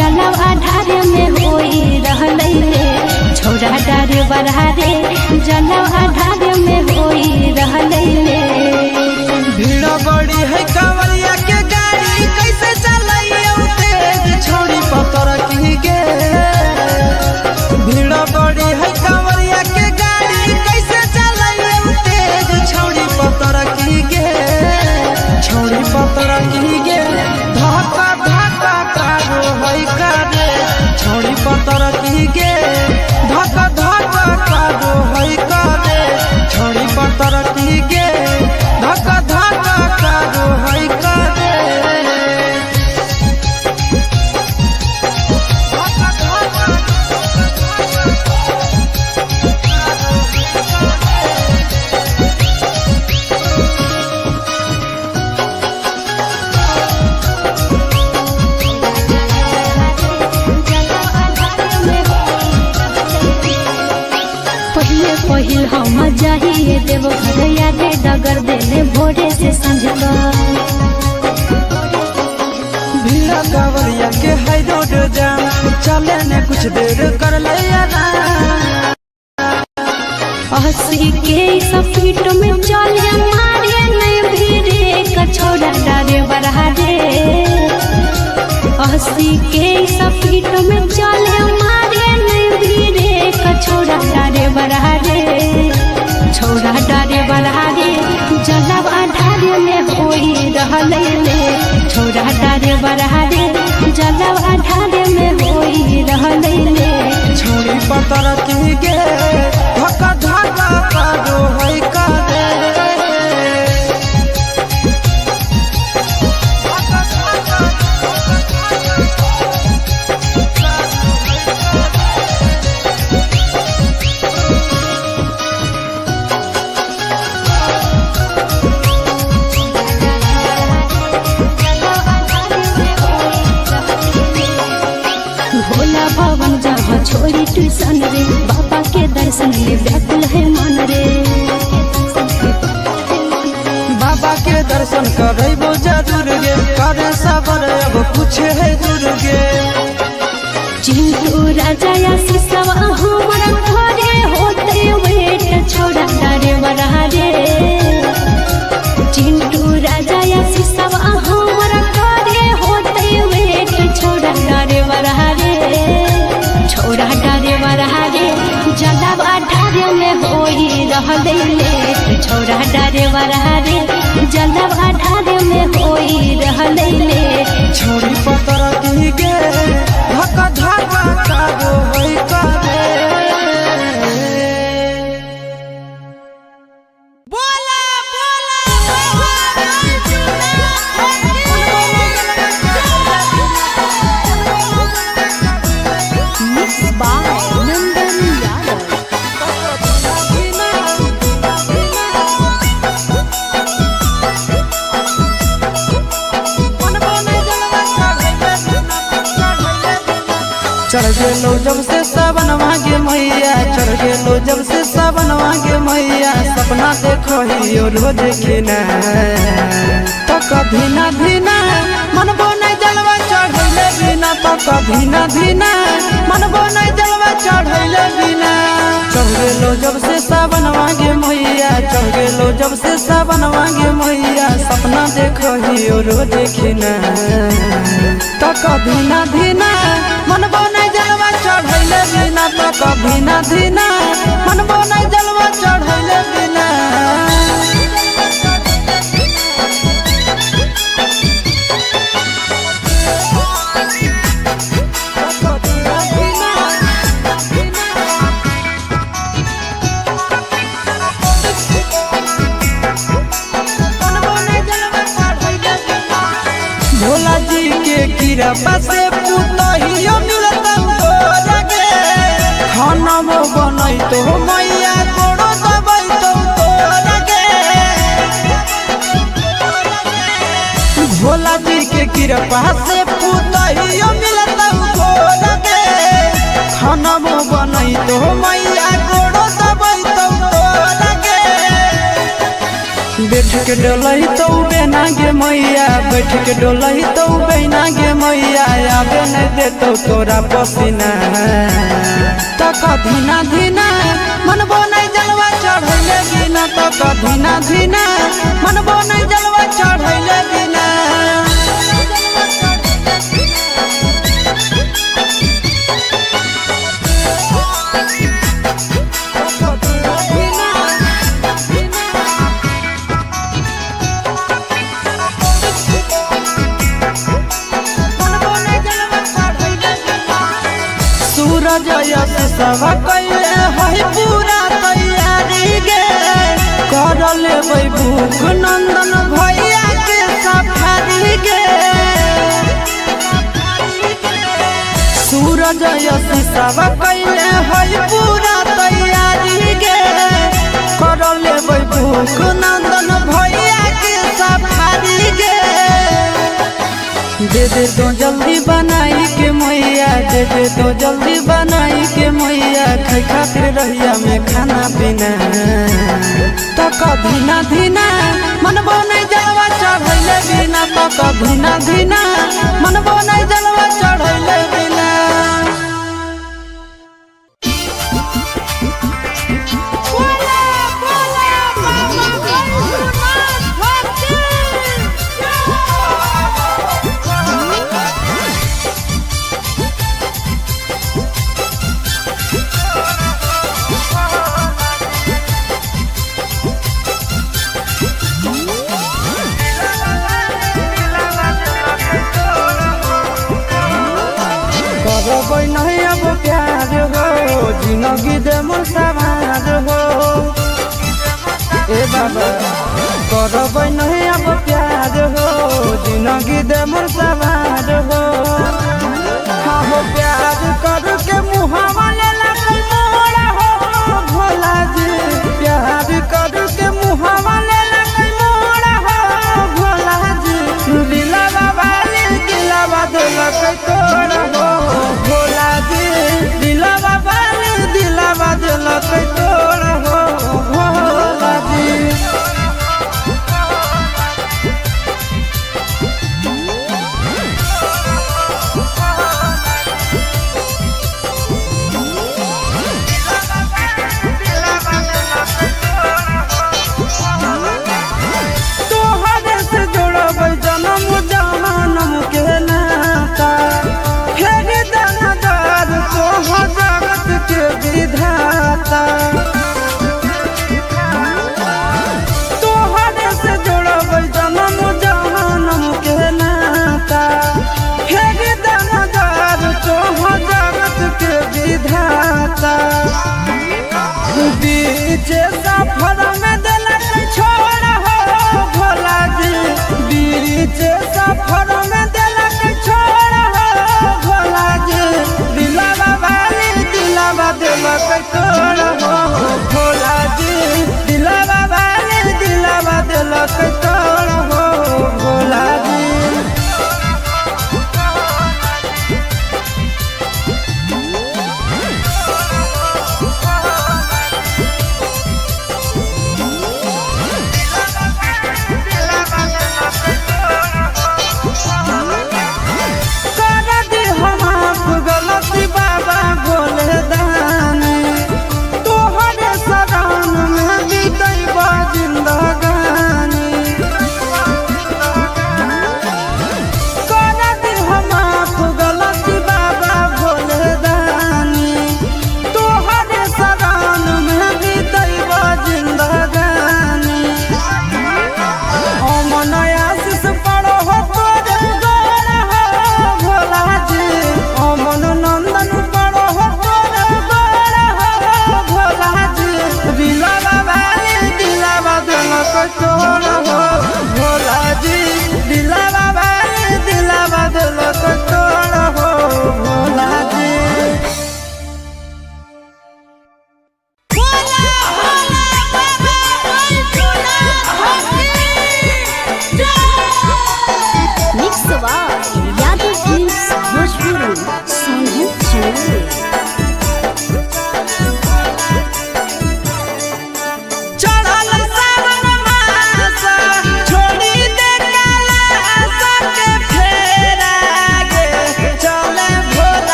जलवा ढारे में होई रहले ले छोड़ा डारे बढ़ा रे जलवा ढारे में होई रहले ले भीड़ बड़ी है कांवरिया के गाड़ी कैसे चलैयो तेज छोड़ी पतर की गे भीड़ बड़ी है कांवरिया के गाड़ी कैसे चलैयो तेज छोड़ी पतर की गे छोड़ी पतर की गे धक्का धक्का कारो है करे छोड़ी पतर की गे धक्का धक्का कारो है करे छोड़ी पतर की गे धक्का धक्का कारो है करे पहिल हम जाइए देव घरया के डगर देले भोरे से संझका भीड़ा कांवरिया के है रोड जाम चले ने कुछ देर कर ले हंसी के स्पीड में चले मारे नहीं भीड़े कछोड़ा डारे बढ़ा रे हंसी के स्पीड में चले मारे नहीं भीड़े कछोड़ा डारे बढ़ा रे छोड़ा डारे ढारे में होई रहले लेट। छोड़ी पतर की गे धक्का धक्का कादो है कादे। भोला भवन जहाँ छोड़ी ट्यूशन रे, बाबा के दर्शन में व्याकुल है मन रे। बाबा के दर्शन करबो जरूर गे, करे सबर अब कुछ है दूर गे। चिंटू राजा या सिसवा हमारा घरे होते वेट छोड़ा डारे बरहा रे। चिंटू राजा या सिसवा हमारा घरे होते वेट छोड़ा डारे बरहा रे। छोड़ा डारे बरहा रे जलावा ढारे में होई रहले लेट। छोड़ा डारे बरहा रे जलावा ढारे में होई रहले लेट। छोड़ी पतर की गे धक्का धक्का कादो है कादे। चढ़ गेलो जब से सावनवा गे मैया, चढ़ गेलो जब से सावनवा गे मैया। सपना देखो ही रोज खिना तो कभी ना धीना मनबो नहीं जलवा चढ़ैले बिना। तो कभी ना धीना मनबो नहीं जलवा चढ़ैले बिना। चढ़ गेलो जब से सावनवा गे मैया, चढ़ गेलो जब से सावनवा गे मैया। सपना देखो ही रोज खिना तो कभी ना धीना मनबो नहीं जलवा चढ़ैले बिना। तो कभी ना धीना मनबो नहीं जलवा चढ़ैले बिना। भोला जी के कृपा से पुतहियो मिलत हो लगे। खाना वो बनई तो मैया गोड़ो दबई तो लगे। भोला जी के कृपा से पुतहियो मिलत हो लगे। खाना वो बनई तो मैया गोड़ो दबई तो लगे। बैठ के डोलही तो बेना गे मैया, बैठ के डोलही तो बेना गे मैया। आगे नहीं देतो तोरा पसीना तो कभी ना धीना मनबो नहीं जलवा चढ़ैले बिना। तो कभी ना धीना मनबो नहीं जलवा चढ़ैले बिना। सूरज यश सब कैले है पूरा तैयारी गे। कर लेबै भूख नंदन भैया के सफारी गे। सूरज यश सब कैले है पूरा तैयारी गे। कर लेबै भूख नंदन भैया के सफारी गे। दे दे तो जल्दी बनाई के मैया, दे दे तो जल्दी बनाई के मैया। खाई खातिर रहिया में खाना पीना तो कभी ना धीना मनबो नहीं जलवा चढ़ैले बिना। तो कभी ना धीना मनबो नहीं जलवा चढ़ैले बिना। करबै नहीं अब प्यार हो जिंदगी दे मोर सवार हो ए बाबा करबै नहीं अब प्यार हो जिंदगी दे मोर सवार हो हाँ हो प्यार करके मुहावा ले लगल मोरा हो भोला जी प्यार करके मुहावा ले लगल मोरा हो भोला जी दिलवा वाली दिलवा दिलक तोड़ हो भोला जी दिलवा वाली दिलवा दिलक तोड़ हो भोला जी तोहरे से जोड़बै जनम जन्म के नाता फेर दानादार तोहर जगत के विधाता बीच सफर में देलक छोड़ हो भोला जी बीच सफर में देलक छोड़ हो भोला जी दिलवा वाली दिलवा दिलक तोड़ हो भोला जी दिलवा वाली दिलवा दिलक तोड़ हो भोला जी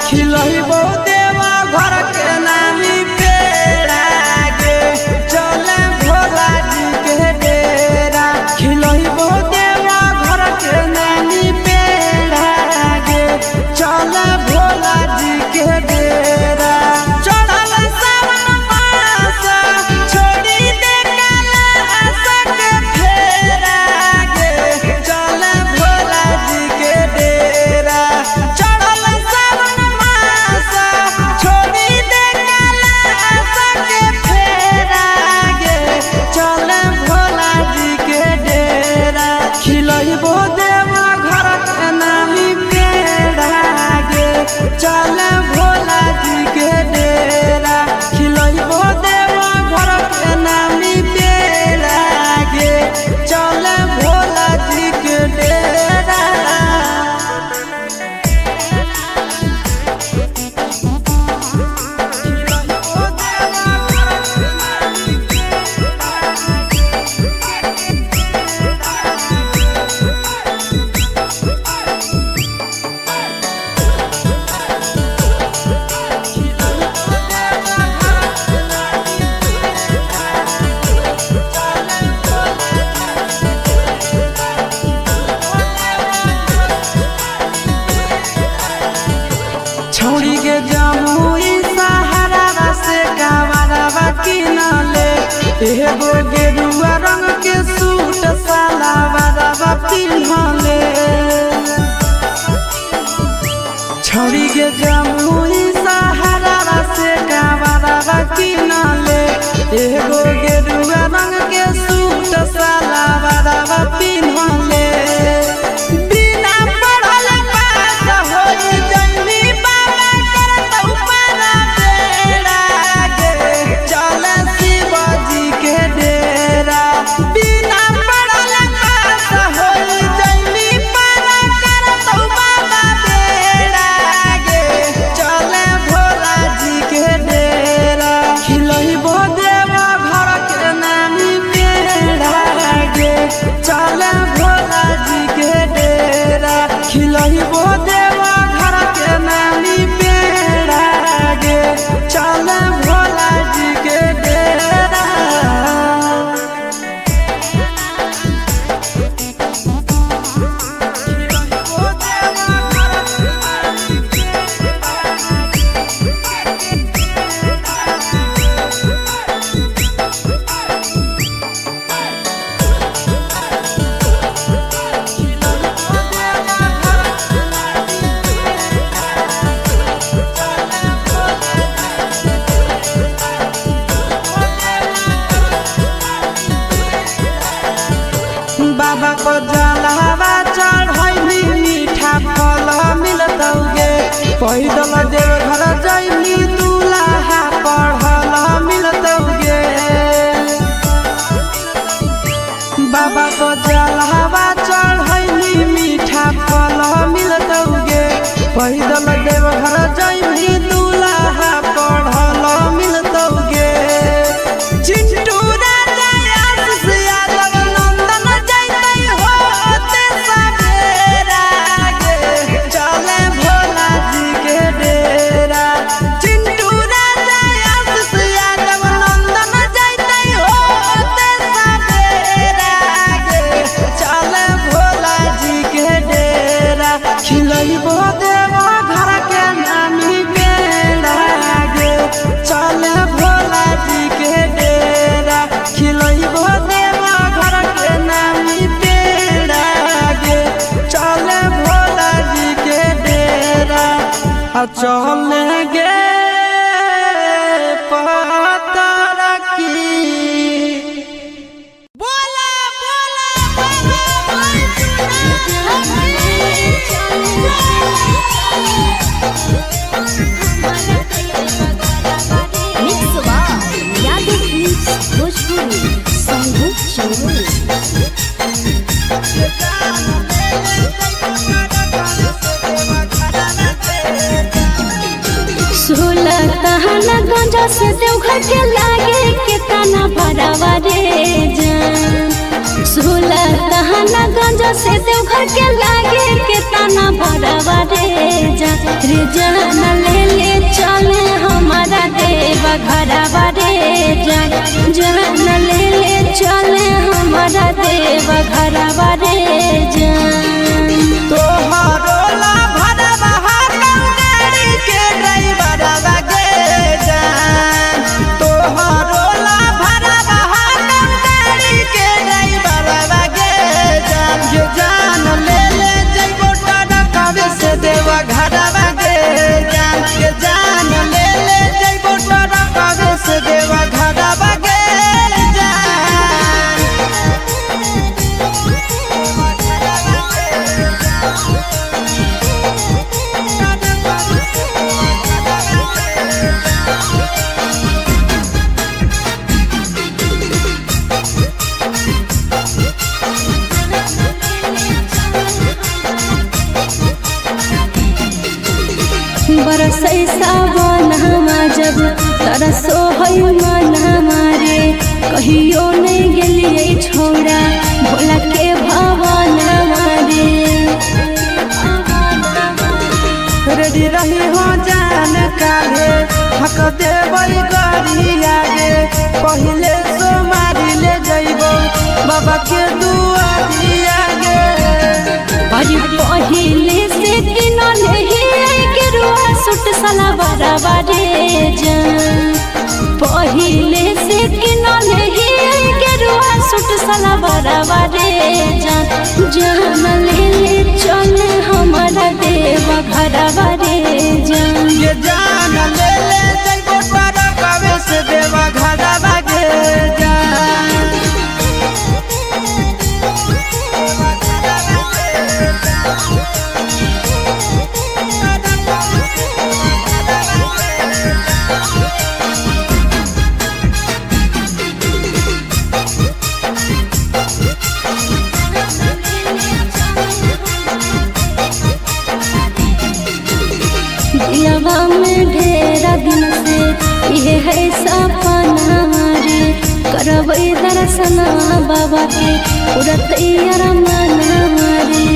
खिलही बहु देवा घर के नामी एगो गेरुआ रंग के सूट सलवारवा पिन्हले छौरी के जमुई सहारा से कावरवा किनले एगो गेरुआ रंग के सूट सलवारवा पिन्हले बिना पढ़ल पास होई जइनी बाबा करत ऊपर बेड़ा गे चल शिवजी के डेरा बिना पढ़ल पास होई जइनी बाबा करत बाबा बेड़ा गे चल भोला जी के डेरा खिलई देवा घर के नामी पेड़ा गे चल भोला जी के डेरा खिलई देवा घर के नामी पेड़ा गे चल भोला जी के डेरा बाबा को जलवा चढ़ैली मीठा फल मिलतौगे पैदल देव घर जैली दूल्हा पढ़ल मिलतौगे बाबा को जलवा चढ़ैली मीठा फल मिलतौगे पैदल देव घर जैली दूल्हा पढ़ल मिलतौगे चिंटू खिलइबो देवा घर के नामी पेड़ा गे चल भोला जी के डेरा खिलइबो देवा घर के नामी पेड़ा गे चल भोला जी के डेरा चल गे पतर की गंजा से देवघर के लागे कितना बड़ावा रे जान 16 तहना गंजा से देवघर के लागे कितना बड़ावा रे जान ले ले चले हमारा देवा घरवा रे जान ले ले चले हमारा देवा घरवा रे जान तोहरो ला भरवा गाड़ी के ड्राइवर तोहरो ला भरवा गाड़ी के ड्राइवर गे जान ले ले जइबो टरकावे से देवा घरवा गे जान ले ले जइबो टरकावे से देवा घरवा गे बरसै सावन हमा जब तरसो है मन हमारे कहियो नहीं गेलिए छोड़ा भोला के भवन हमारे रेडी रही हो जान काले हक देबै गाड़ी आगे पहले सोमारी ले जइबो बाबा के दुआरी आगे अरे पहिले से किनले के रुआ सूट सलवार रे जान पहिले से किनले सूट साला बराबर रे जान जान ले चले हमारा देवा घरवा रे जान ये जान ले जइबो तारा कवे से देवा घरवा गे जान दिलवा में ढेरा दिन से ये है सपना रे करबै दर्शन बाबा के पूरा तैयार मना रे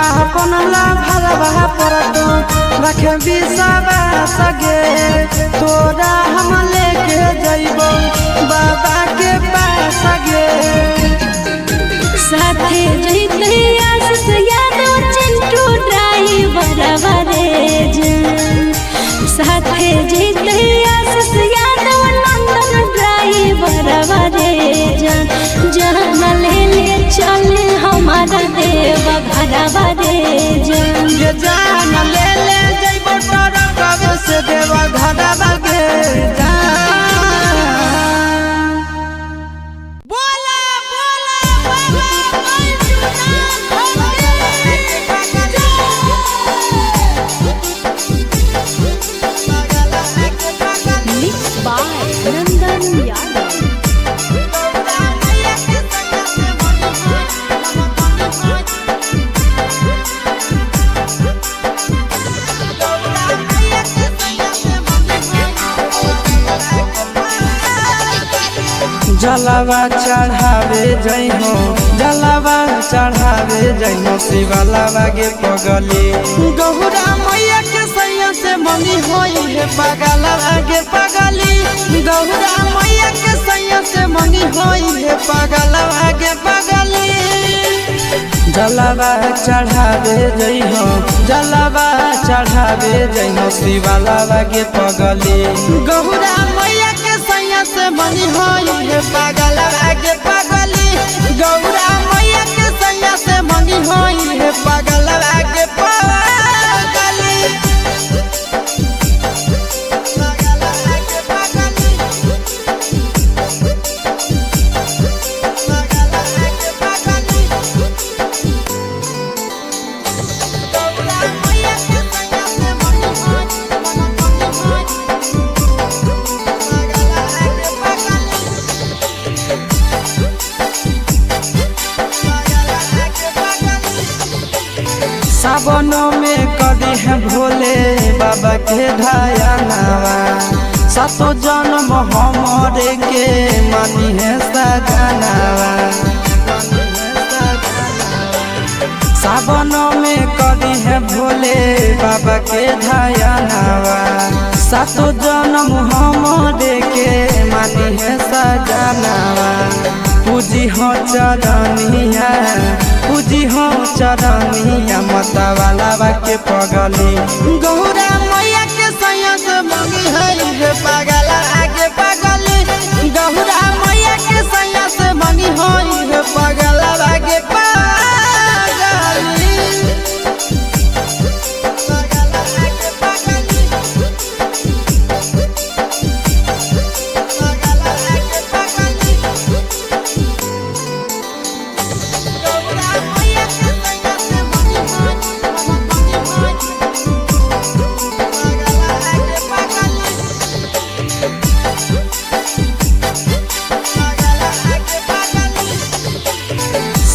अपन ला भरवा परतो रखे बिसवा सगे तोरा हम लेके जइबो बाबा के पास गे साथे जइते आशीष यादव चिंटू ड्राइवर रे जान साथे जइते आशीष यादव नंदन ड्राइवर रे जान जान ले चले हमारा देवा घरवा रे जान ये जान ले जइबो तारा कवे से देवा घरवा गे जान बोला बोला मिक्स बाय नंदन यादव जलावा चढ़ावे जइहो जलावा चढ़ावे जइहो शिवलावा गे पगली गौरा मैया के सैया से मनी होई है पगलावा गे पगली गौरा मैया के सैया से मनी होई है पगलावा गे पगली जलावा चढ़ावे जइहो जलावा चढ़ावे जइहो शिवलावा गे पगली गौरा मैया के सैया से मनी होई है पगलावा गे पगली गौरा मैया के सैया से मनी होई है पगलावा गे पगली सावनों में कदी है भोले बाबा के ढाया नावा सातो जन्म हमरे के मानी है सजनावा सावनों में कदी है भोले बाबा के ढाया नावा सातो जन्म हमरे के मानी है सजनावा पूजी हो चरनिया पूजी हो चरनिया मतवाला के पगली गौरा मैया के सैया से मंगी है पगला आगे पगली गौरा मैया के सैया से मंगी है पगला आगे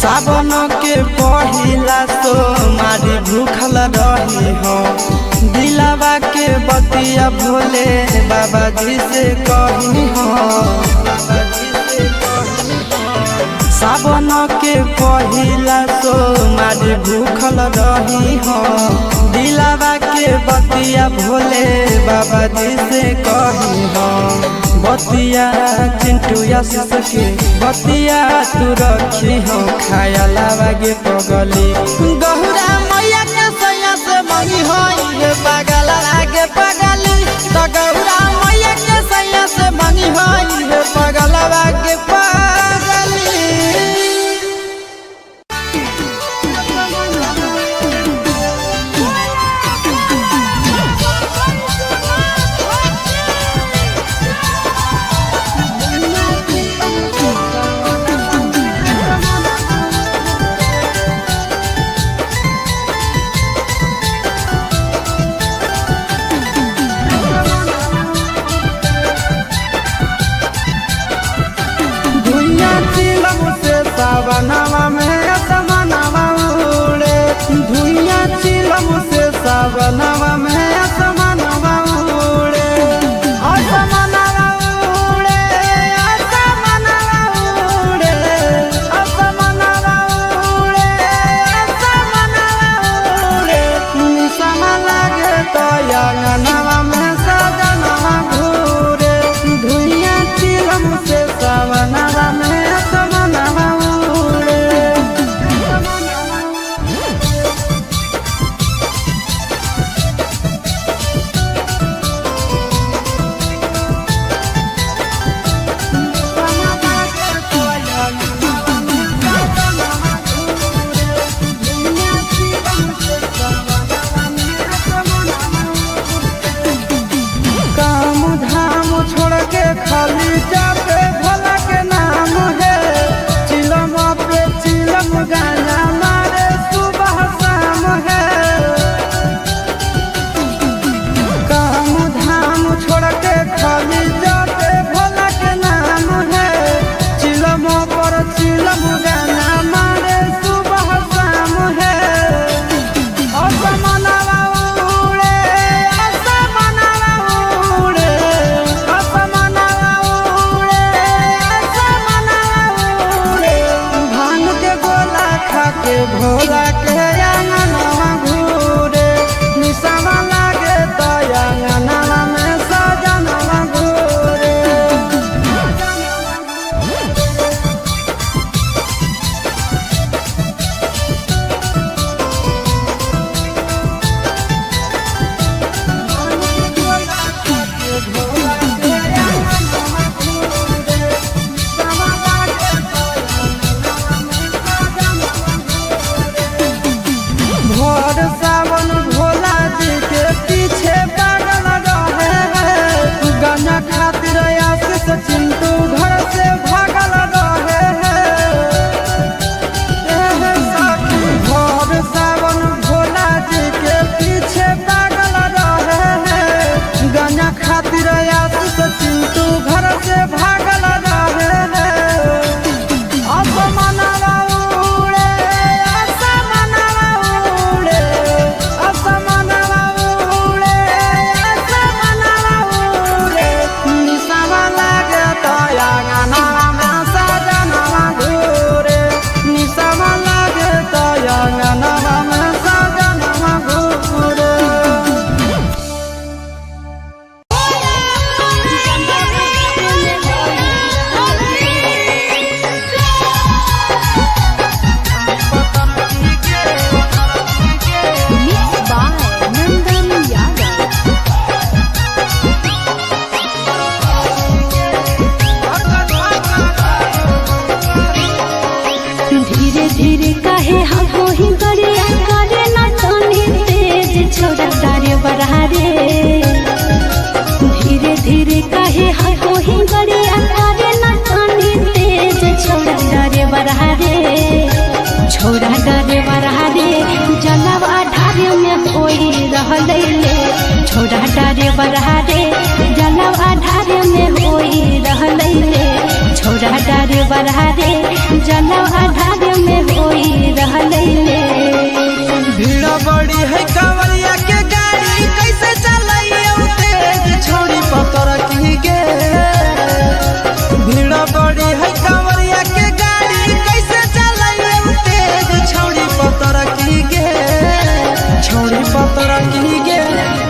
सावन के पहिला तो मारी भूखल रही हो दिलावा के बतिया भोले बाबा जी से कही हो सावन के पहिला तो मारी भूखल रही हो दिलावा के बतिया भोले बाबा जी से कही हो बतिया चिंटू आशीष के बतिया तू रखी हो खाया लागे पगली गहुरा मैया के सैया से मंगी हो पागल आगे पगली तो गहुरा मैया के सैया से मंगी हो सावनवा में आसमानवा उड़े, आसमानवा उड़े, आसमानवा उड़े, आसमानवा उड़े, आसमानवा उड़े। निशाना लागे तो आंगनवा में सजनवा घूरे, धुइयां चिलम से सावनवा में आसमानवा उड़े। काम धाम छोड़ के खाली जाते भोला के नाम है, चिलम पे चिलम गाना मारे सुबह शाम है। काम धाम छोड़ के खाली जाते भोला के नाम है, चिलम पर चिलम गाना मारे सुबह शाम है। आसमानवा उड़े, आसमानवा उड़े, आसमानवा उड़े, आसमानवा उड़े। भांग के गोला खा के भोला के आंगनवा घूरे, निशाना लागे तो आंगनवा में सजनवा घूरे। भोर सावन भोला जी के पीछे पागल रहे हैं, गाना खातिर आशीष चिंटू घर से भागल रहे हैं। भोर सावन भोला जी के पीछे पागल रहे हैं, गाना खातिर आशीष चिंटू घर से भागल रहे हैं। आसमानवा उड़े, आसमानवा उड़े, आसमानवा उड़े, आसमानवा उड़े। निशाना लागे तो आंगनवा में सजनवा घूरे, निशाना लागे तो आंगनवा में सजनवा घूरे। Mixed by Nandan Yadav. धीरे धीरे काहे हम ही गरिया करे ना तनी तेज छोड़ा तारे बरहारे। धीरे धीरे काहे हम ही गरिया करे ना तनी तेज छोड़ा तारे बरहारे। छोड़ा तारे बरहारे जलवा ढारे में होई रहले ले, छोड़ा तारे बरहारे जलवा ढारे में होई रहले ले, छोड़ा तारे बरहारे जलवा ढारे में होई रहले ले। भीड़ बड़ी है कांवरिया के गाड़ी कैसे चलाइए तेज छोड़ी पतर की गे। भीड़ बड़ी है कांवरिया के गाड़ी कैसे चलाइए तेज छोड़ी पतर की गे, छोड़ी पतर की गे।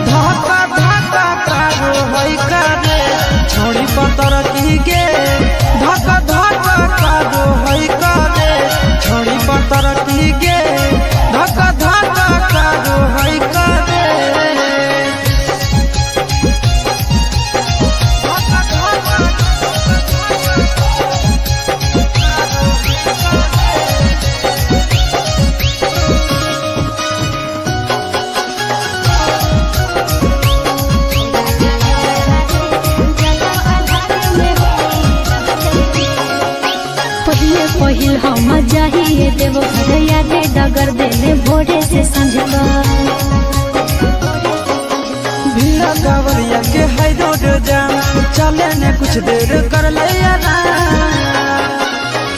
धक्का धक्का कारो है करे, छोड़ी पतर की गे। धक्का धक्का कारो है करे, छोड़ी पतर की गे। धक्का धक्का कारो है करे। पहिल हम जाइए देव घर यादे डगर देने भोरे से संझका। भीड़ कांवरिया के है रोड जाम, चले ने कुछ देर कर ले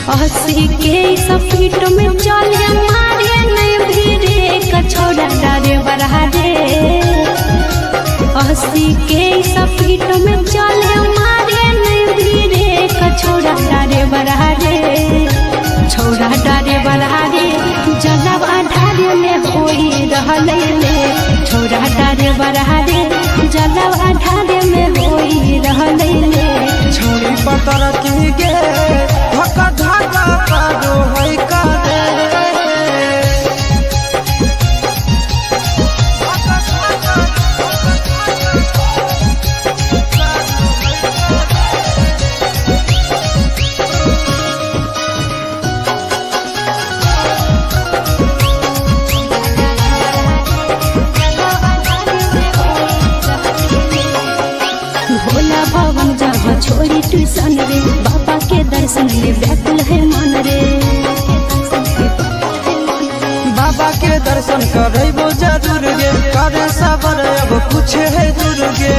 हंसी के स्पीड में चले मारे नहीं भीड़े कछोड़ा ड्राइवर रे 80 के स्पीड में चले मारे नहीं धीरे छोड़ा ड्राइवर रे छोड़ा ड्राइवर रे जलब ढारे में होई रहले छोड़ा ड्राइवर रे जलब ढारे में होई रहले छोड़ी पतर की गे धक्का धक्का कादो है कादे भोला भवन जहाँ छोड़ी ट्यूशन रे बाबा के दर्शन ले व्याकुल है मन रे बाबा के दर्शन करे वो जरूर गे करे सबर अब कुछ है दूर गे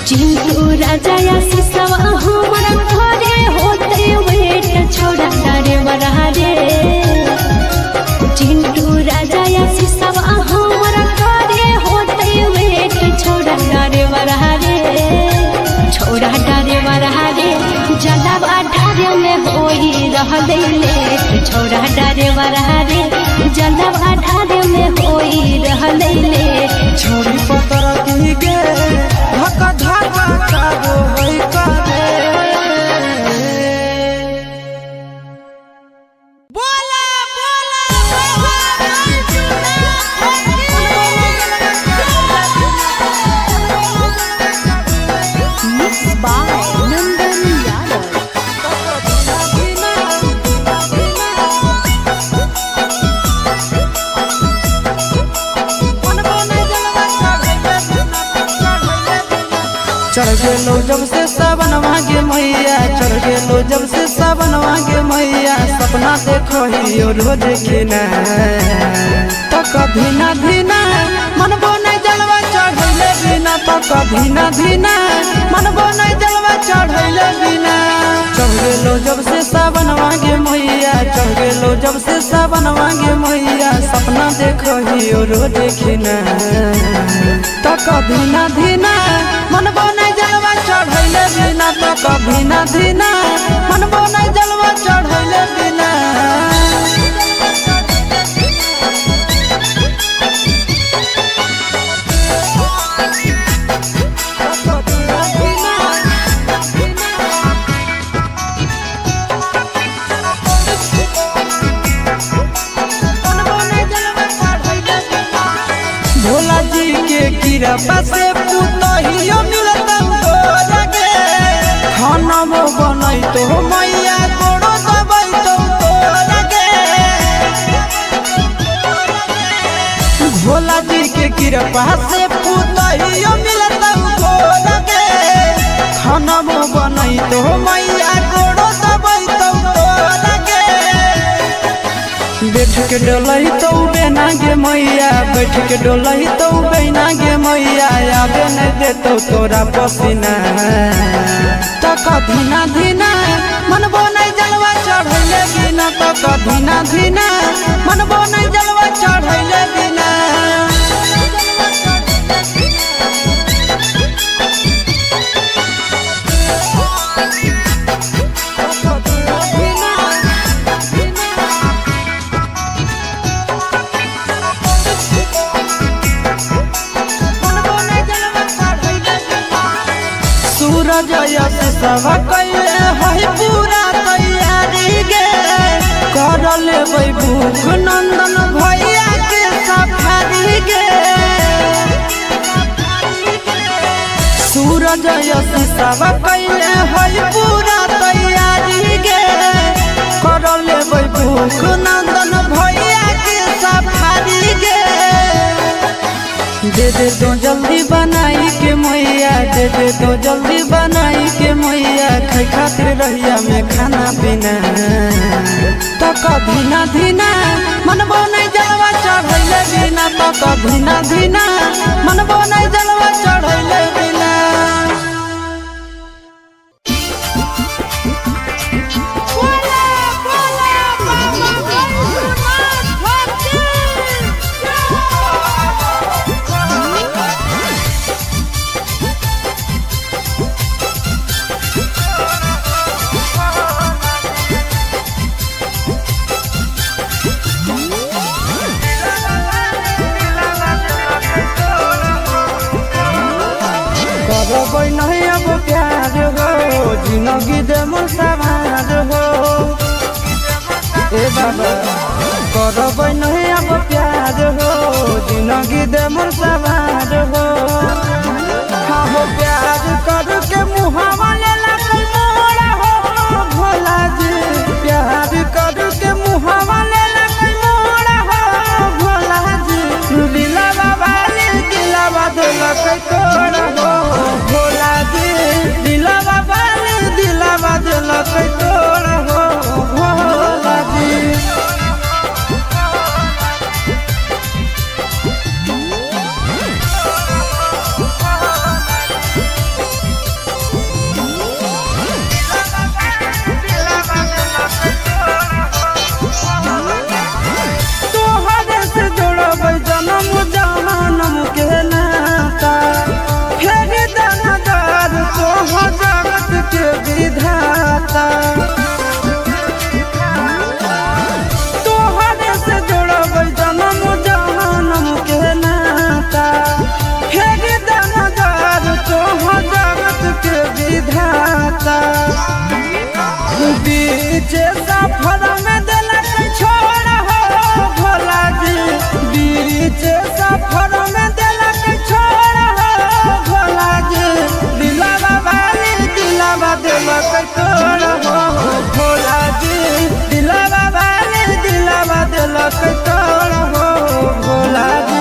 चिंटू राजा या सिसवा हमारा घरे होते वेट छोड़ा ड्राइवर रे चिंटू राजा या सिसवा हमारा घरे होते वेट छोड़ा ड्राइवर रे छोड़ा ड्राइवर रे जलब ढारे में होई रहले छोड़ा ड्राइवर रे जलब ढारे में होई रहले छोड़ी पतर की गे धक्का धक्का कादो है कादे चढ़ गेलो जब से सावन मांगे मैया चढ़ गेलो जब से सावन मांगे मैया सपना देखो ही रोज खिना तो कभी ना धीना मनबो नहीं जलवा चढ़ैले बिना तो कभी ना धीना मनबो नहीं जलवा चढ़ैले बिना चढ़ गेलो जब से सावन मांगे मैया चढ़ गेलो जब से सावन मांगे मैया सपना देखो ही रोज खिना तो कभी ना धीना मनबो नहीं जलवा चढ़ैले बिना तो कभी ना धीना मनबो नहीं जलवा चढ़ैले बिना भोला जी के कृपा से पुतहियो मिलता लगे खाना में बनाई तो मैया गोड़ो दबाई तो लगे भोला जी के कृपा से पुतहियो मिलता लगे खाना में बनाई तो मैया गोड़ो दबाई तो लगे बैठ के डोलही तो बेना गे मैया बैठ के डोलही तो बेना गे मैया आबे नहीं देतो तोरा पसीना तो कभी ना धीना मनबो नहीं जलवा चढ़ैले बिना तो कभी ना धीना मनबो नहीं जलवा चढ़ैले बिना सूरज यश सब कैले है पूरा तैयारी गे कर लेबै भूख नंदन भैया के सफारी गे सूरज यश सब कैले है पूरा तैयारी गे कर लेबै भूख नंदन भैया के सफारी गे दे दे तो जल्दी बनाई के मैया दे दे तो जल्दी बनाई के मैया खाई खातिर रहिया में खाना पीना तो कभी ना धीना मनबो नहीं जलवा चढ़ैले बिना तो कभी ना धीना मनबो नहीं जलवा चढ़ैले बिना करबै नहीं अब प्यार हो जिंदगी दे मोर सवार हो ए बाबा करबै नहीं अब प्यार हो जिंदगी दे मोर सवार हो हाँ हो प्यार कर के मुहावा ले लगल मोरा हो भोला जी प्यार कर के मुहावा ले लगल मोरा हो भोला जी दिला बाबा दिला बदलक तोरा हो भोला जी दिला बाबा दिला बदलक तोरा हो भोला जी विधाता तोहरे से जोड़ब जन्म जन्म के नाता फेर दानदार तोहर जगत के विधाता बीच सफर में दिलक छोड़ हो भोला जी बीच सफर में दिलक छोड़ हो भोला जी दिला बाबा दिलक तोड़ हो भोला जी दिला बाबा दिलवा दिलक तोड़ हो भोला जी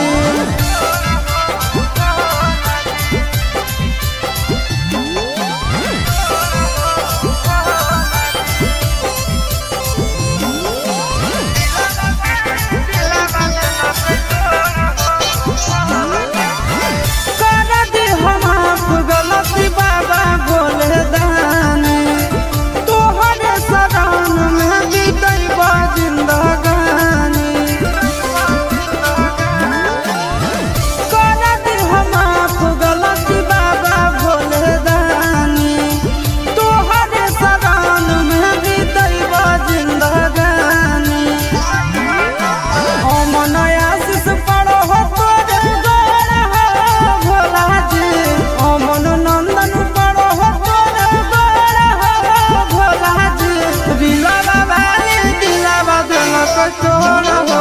तोड़ हो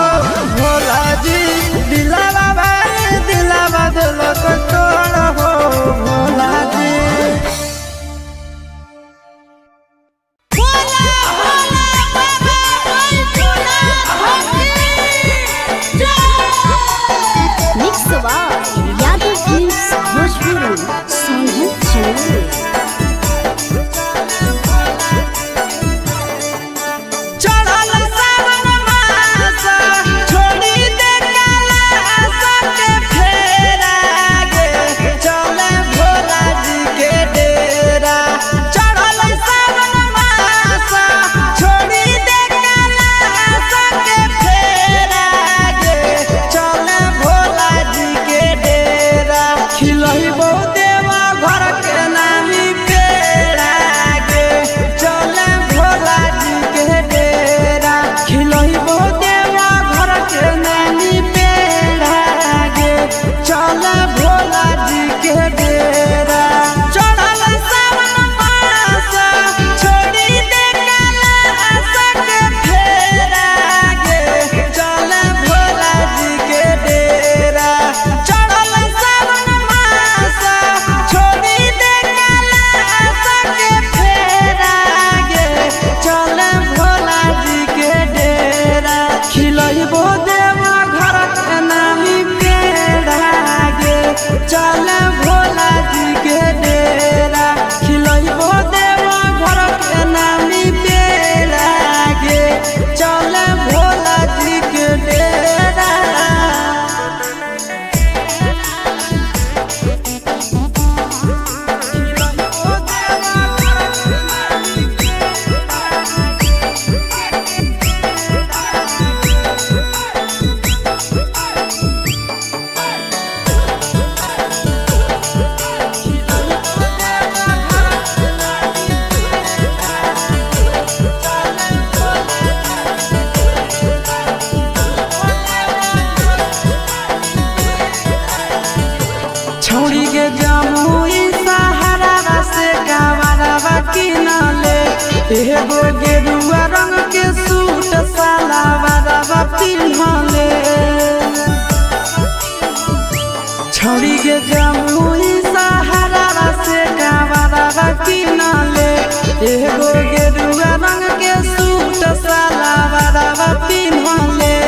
भोला जी दिला बाबा दिला बदलक तोड़ हो Bhola ji mix Yadav films Bhojpuri Sonbhadra channel छौड़ी के जामुई सा एगो गेरुआ रंग के सूट सलवारवा पिन्हले छड़ी के जमुई सहारा से कावरवा किनले एगो गेरुआ रंग के सूट सलवारवा पिन्हले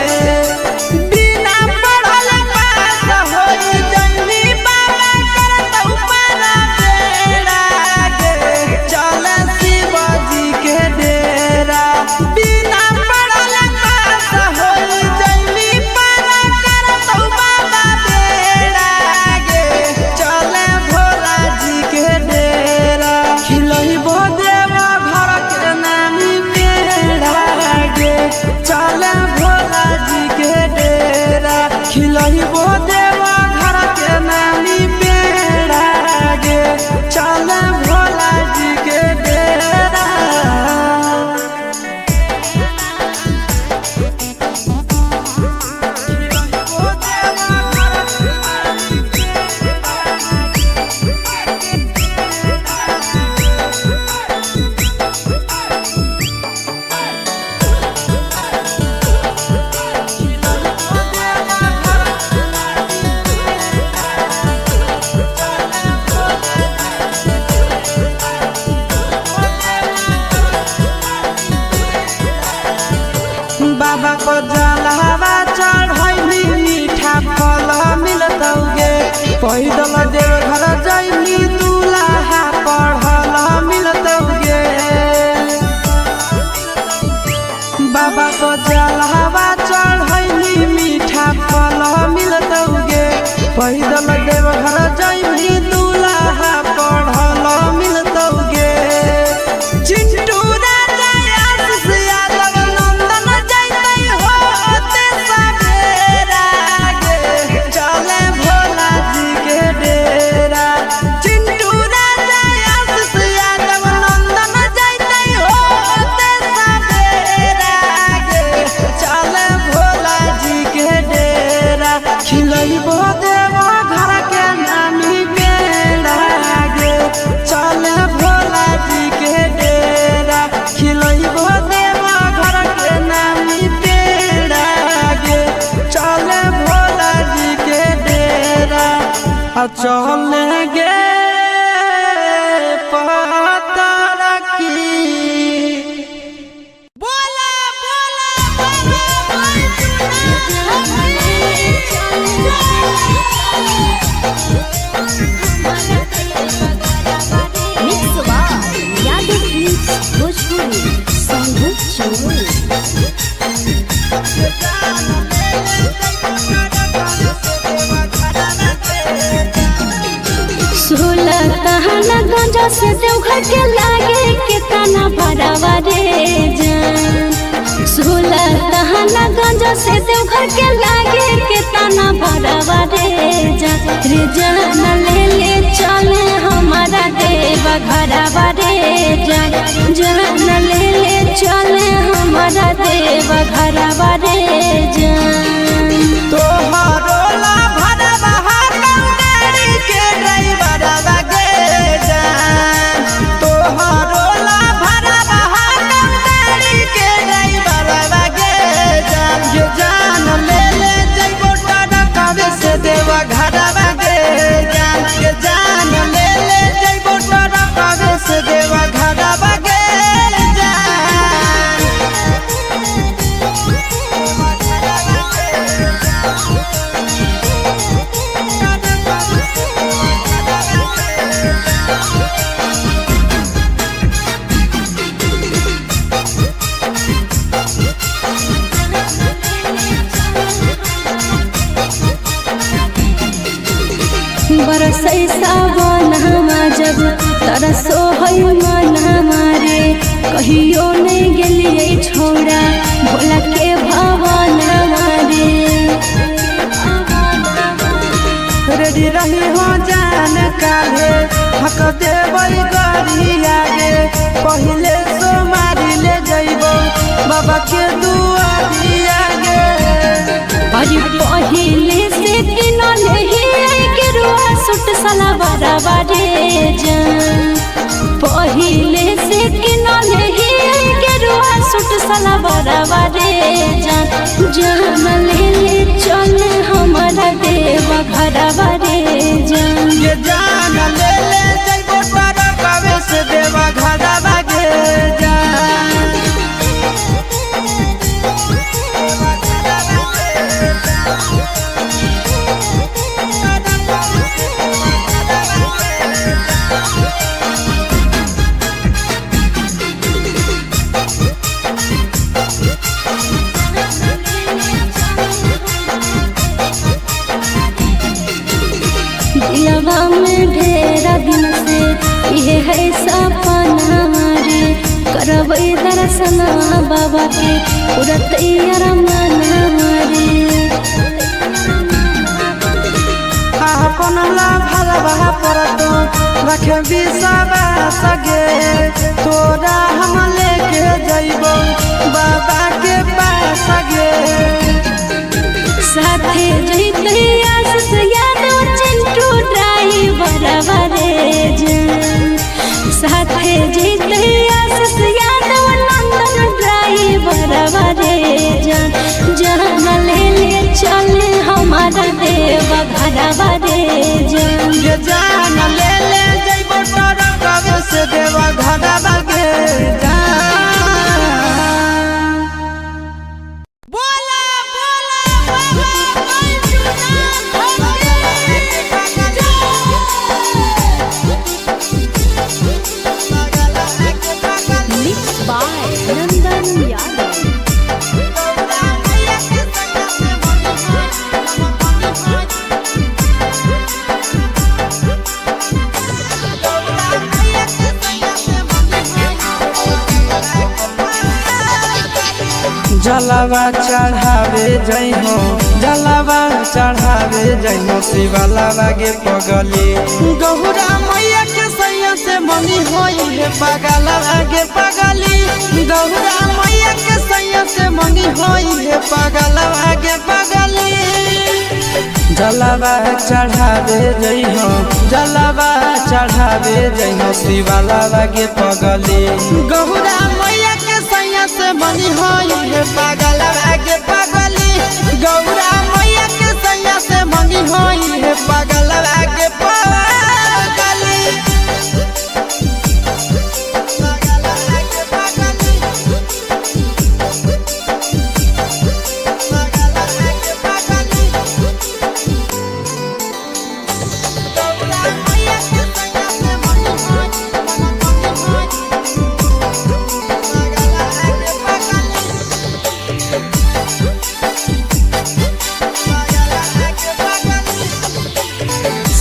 बाबा को जलवा चढ़ैली मीठा फल मिलतौगे पैदल देव घर जैली दूल्हा पढ़ल मिलतौगे बाबा को जलवा चढ़ैली मीठा फल मिलतौगे पैदल देव घर जैली दूल्हा पढ़ल मिलतौगे चिंटू चले गे पता रखी बोला गंजा से देवघर के लागे कितना बड़ावा रे जान 16 तहना गंजा से देवघर के लागे कितना बड़ावा रे जान ले ले चले हमारा देवा घरवा रे जान ले ले चले हमारा देवा घरवा रे जान तोहरो ला भरवा गाड़ी के ड्राइवर बरसै सावन जब तरसो है मन हमारे कहियो नहीं गेलिए छोड़ा भोला के भवन हमारे रेडी रही हो जान काले हक देवई गरी आगे पहले सोमारी ले जइबो बाबा के दुआरी आगे अरे पहले से किनले ही गेरुआ सूट सलवार बारे जान पहले से किनले ही सुट सलवारवा रे जान ले चले हमारा देवा घरवा रे जान ये जान ले जइबो तारा कवे से देवा घरवा गे जान दिलवा में ढेरा दिन से ये है सपना रे करबै दर्शना बाबा के पूरा तैयार मना रे अपन ला भलवा परतो रखे बिसवा सगे तोरा हम लेके जइबो बाबा के पास गे साथे जइते आस यादव चिंटू ड्राइवर रे जान साथे जइते आस यादव नंदन ड्राइवर रे जान ले चले हमारा देवा घरवा रे जान ये जान ले जइबो तारा कवे से देवा घरवा गे जान बोला Mixed by Nandan Yadav. जलवा चढ़ावे जइहो जलवा चढ़ावे जइहो शिवलावा गे पगली गौरा मैया के सैया से मनी होई है पगलवा गे पगली गौरा मैया के सैया से मनी होई है पगलवा गे पगली जलवा चढ़ावे जइहो जलवा चढ़ावे जइहो शिवलावा गे पगली गौरा मैया के सैया से मनी होई है पगलवा गे पगली गौरा मैया के सैया से मनी होई है पगलवा गे पगली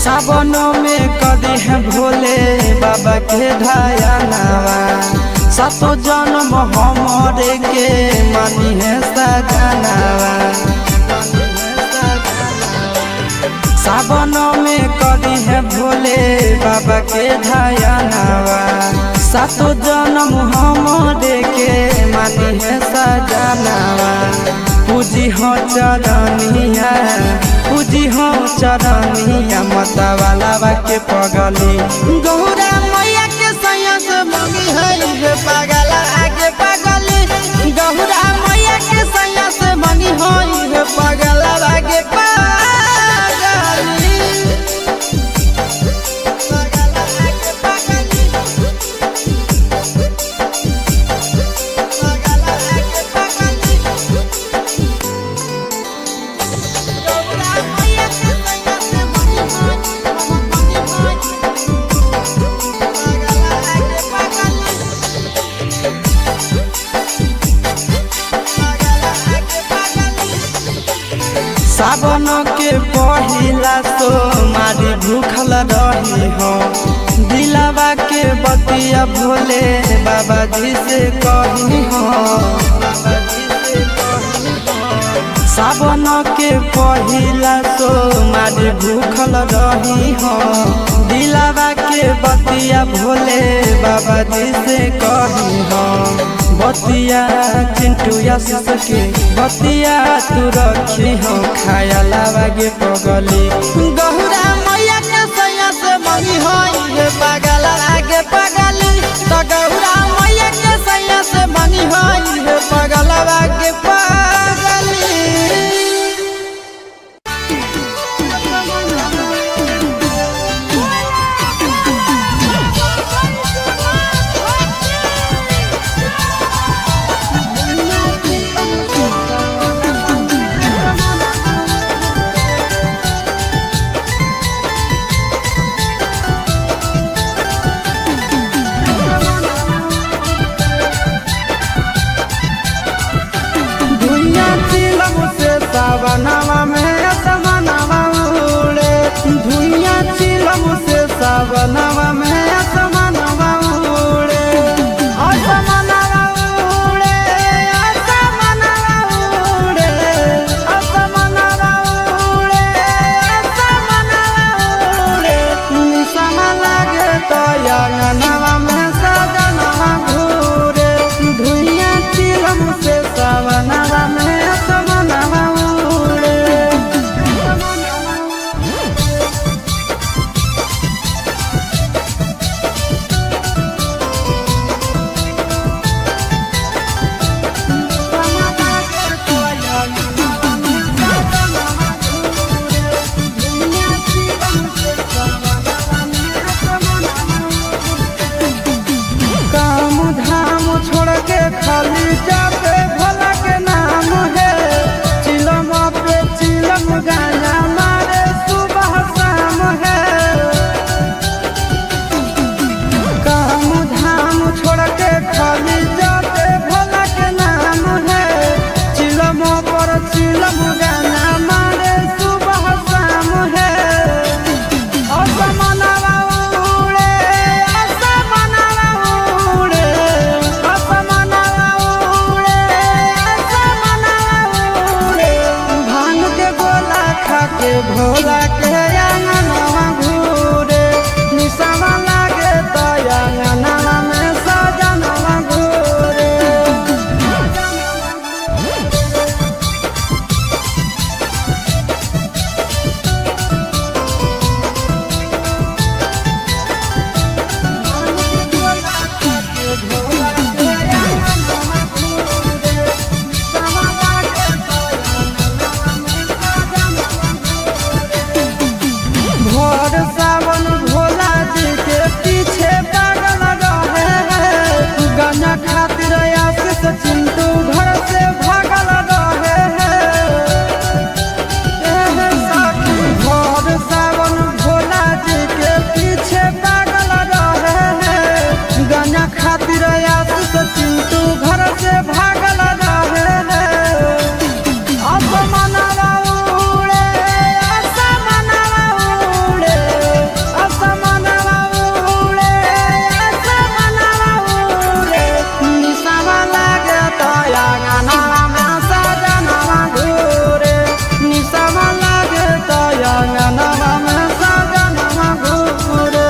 सावनों में कदी है भोले बाबा के ढायानावा सातो जन्म हमरे के मानी है सजनावा सावनों में कदी है भोले बाबा के ढायानावा सातो जन्म हमरे के मानी है सजनावा पूजी हो चरनिया पूजी हो चरनिया मतवाला के पगली गौरा मैया के सैया से मंगी है पागल आगे पगली गौरा मैया के सैया से मंगी है पागल आगे पगली सावन के पहिला सोमारी भूखल रही हो दिलावा के बतिया भोले बाबा जी से कही हो सावन के पहिला सोमारी भूखल रही हो दिलावा के बतिया भोले बाबा जी से कही हो बतिया चिंटू आशीष के बतिया तू रखी हो खाया लागे पगली गहुरा मैया के सैया से मंगी हो पागल आगे पगली तो गहुरा मैया के सैया से मंगी हो सावनवा में असमनवा उड़े धुइया चिलम से सावनवा में असमनवा उड़े असमनवा उड़े असमनवा उड़े असमनवा उड़े असमनवा उड़े निशाना लागे तो अंगनवा में सजनवा घूरे धुइया चिलम से सावनवा में असमनवा उड़े काम धाम छोड़ के खाली जाते भोला के नाम है चिलम पे चिलम गाना मारे सुबह शाम है काम धाम छोड़ के खाली जाते भोला के नाम है चिलम पर चिलम गाना मारे सुबह शाम है असमनवा उड़े असमनवा उड़े असमनवा उड़े असमनवा उड़े भांग के गोला खा के भोला के अंगनवा घूरे निशाना लागे तो अंगनवा में सजनवा घूरे भोर सावन भोला जी के पीछे पागल रहे हैं गाना खातिर आशीष चिंटू घर से भागल रहे हैं भोर सावन भोला जी के पीछे पागल रहे हैं गाना खातिर आशीष चिंटू घर से भागल रहे हैं असमनवा उड़े असमनवा उड़े असमनवा उड़े असमनवा उड़े निशाना लागे तो अंगनवा में सजनवा घूरे निशाना लागे तो अंगनवा में सजनवा घूरे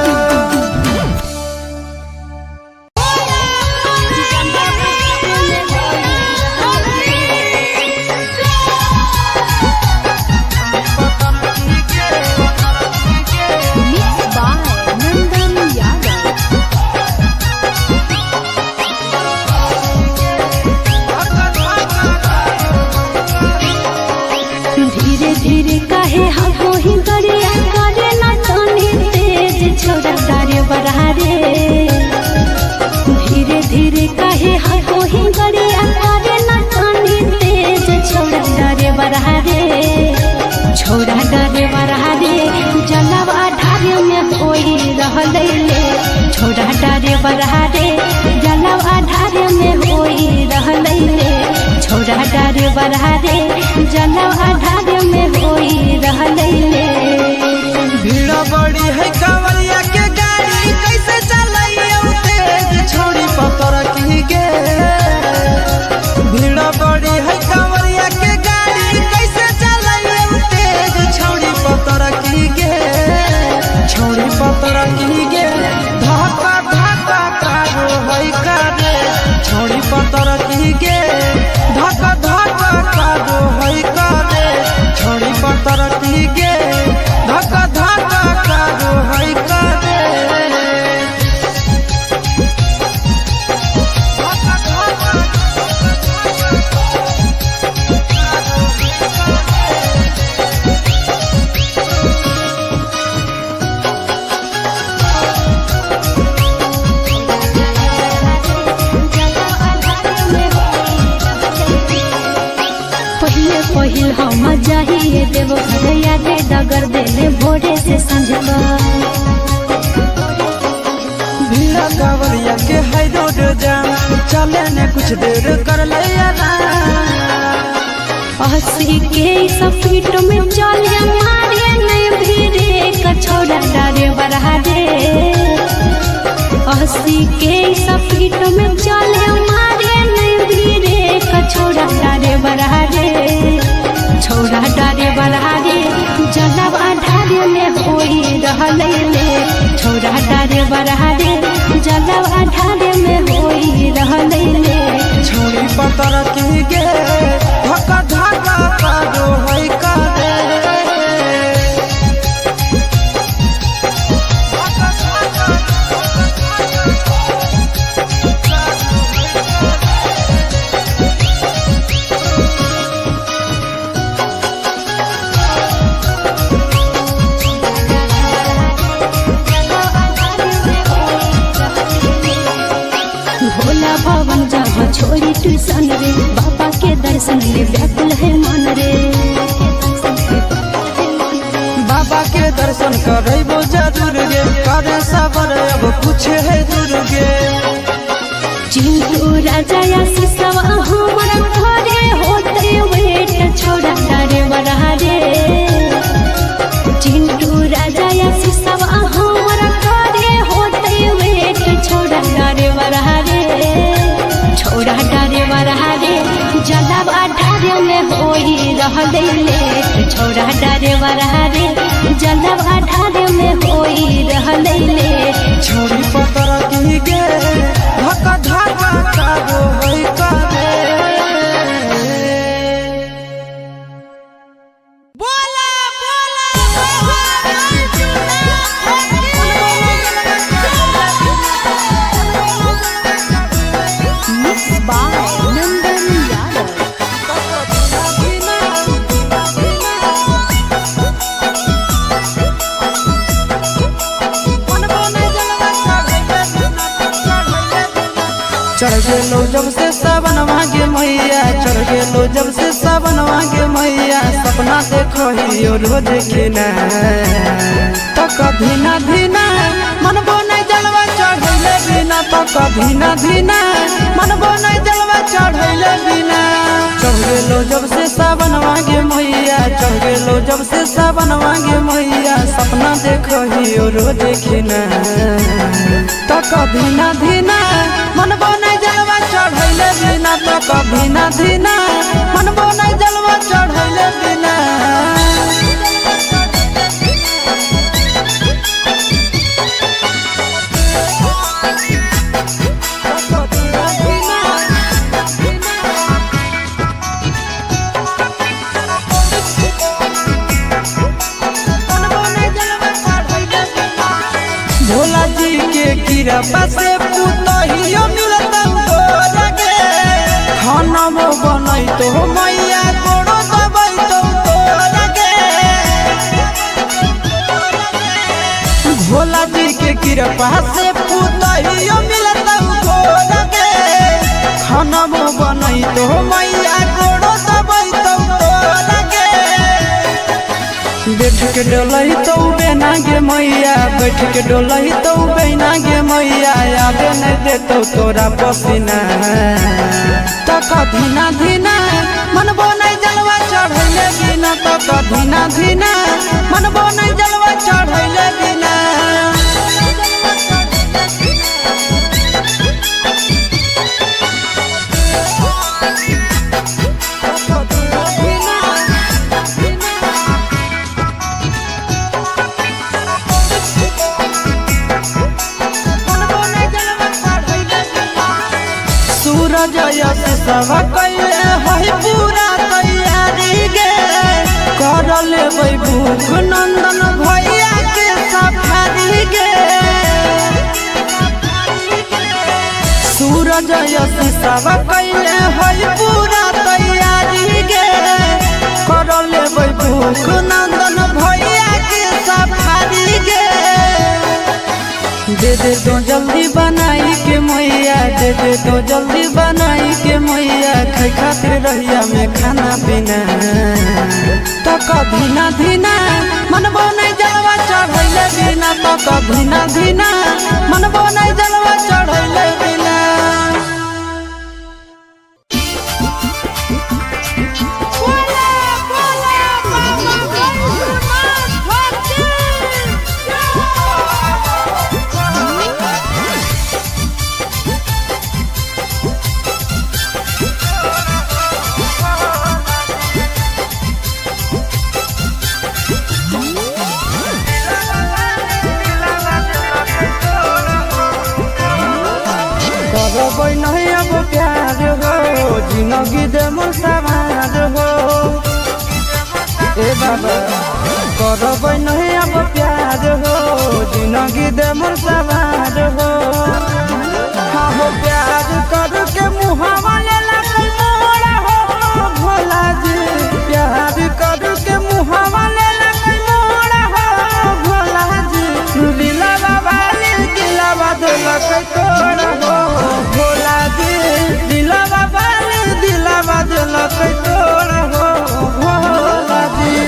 Mixed by Nandan Yadav. धीरे धीरे काहे हमको ही गरिया करे ना तनी तेज छोड़ा डारे बरहारे धीरे धीरे काहे हमको ही गरिया करे ना तनी तेज छोड़ा डारे बरहारे छोड़ा डारे बरहारे जलवा ढारे में होई रहले छोड़ा डारे बरहारे जलवा ढारे में होई रहले छोड़ा डारे बरहारे जलवा ढारे में होई रहले भीड़ बड़ी है कांवरिया के गाड़ी कैसे चलाइए तेज छोड़ी पतर की गे भीड़ बड़ी है कांवरिया के गाड़ी कैसे चलाइए तेज छोड़ी पतर की गे छोड़ी पतर की गे धक्का धक्का कारो है करे छोड़ी पतर की गे धक्का धक्का कारो है करे छोड़ी पतर की गे धक्का धक्का कारो है करे पहिल हम जाइए देव घर यादे डगर देले भोरे से संझका भीड़ा कांवरिया के है रोड जाम चले ने कुछ देर कर ले अस्सी के स्पीड में चले मारे नहीं भीड़े कछोड़ा डारे बरहा रे 80 के स्पीड में चले मारे नहीं भीड़े कछोड़ा डारे बरहा रे छोड़ा डारे बरहा रे जलब आधारे में होई रहले ले छोड़ा डारे बरहा रे जलब आधारे में होई रहले ले छोड़ी पतर की गे धक्का धक्का कारो है का दे भोला भवन जहाँ छोड़ी ट्यूशन रे बाबा के दर्शन ले व्याकुल है मन रे बाबा के दर्शन करबो जरूर गे करे सबर अब कुछ है दूर गे चिंटू राजा या सिसवा हमारा घरे होते वेट छोड़ा डारे बरहा रे चिंटू राजा या सिसवा हमारा घरे होते वेट छोड़ा डारे बरहा रे छोड़ा डारे बरहा रे जलब आधारे में होई रहले ले छोड़ा डारे बरहा रे जलब आधारे में होई रहले ले छोड़ी पतर की गे धक्का धक्का कारो है का दे चढ़ गेलो जब से सावन मांगे मैया चढ़ गेलो जब से सावन मांगे मैया सपना देखो ही रोज खिना तो कभी ना धीना मन बोने जलवा चढ़ैले बिना तो कभी ना धीना मन बोने जलवा चढ़ैले बिना चढ़ गेलो जब से सावन मांगे मैया चढ़ गेलो जब से सावन मांगे मैया सपना देखो ही रोज खिना तो कभी ना धीना मन बोने जलवा चढ़ैले बिना तो कभी ना धीना मन बोने जलवा चढ़ैले बिना भोला जी के कृपा से पुतहियो मिलता लगे खाना में बनई तो मैया गोड़ो दबाई तो लगे भोला जी के कृपा से पुतहियो मिलता लगे खाना में बनई तो मैया गोड़ो दबाई तो लगे बैठ के डोलही तो बेना गे मैया बैठ के डोलही तो बेना गे मैया आगे नहीं देतो तोरा पसीना तो कभी ना धीना मन बोने जलवा चढ़ैले बिना तो कभी ना धीना मन बोने जलवा चढ़ैले बिना सूरज यश सब कैले है पूरा तैयारी गे कर लेबै भूख नंदन भैया के सफारी गे सूरज यश सब कैले है पूरा तैयारी गे कर लेबै भूख नंदन भैया के सफारी गे दे दे तो जल्दी बनाई के मैया दे दे तो जल्दी बनाई के मैया खाई खातिर रहिया में खाना पीना तो कभी ना धीना मन बोने जलवा चढ़ैले बिना तो कभी ना धीना मन बोने जलवा चढ़ैले बिना बोला जिंदगी दे मोर सवार हो। ए बाबा करब नहीं अब प्यार हो, जिंदगी दे मोर सवार हो। हाँ हो प्यार करके मुहावा ले लगे मोरा हो भोला जी, प्यार करके मुहावा ले लगे मोरा हो भोला जी। दिलवा वाली दिलवा दिलक तोड़ा हो भोला जी, दिलवा वाली दिलवा दिलक तोड़ा हो भोला जी।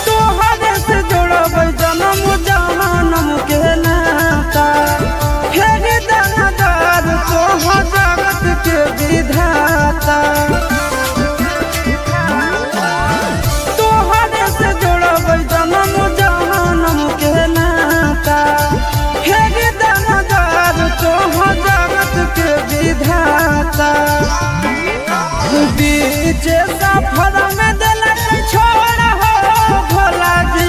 तोहरे से जोड़ब जन्म जन्म के नाता, फेर दानादार तोहर जगत के विधाता। तोहरे से जोड़ब जन्म जन्म के नाता, फेर दानादार तोहर जगत के विधाता। बीच सफर में दिलक छोड़ हो भोला जी,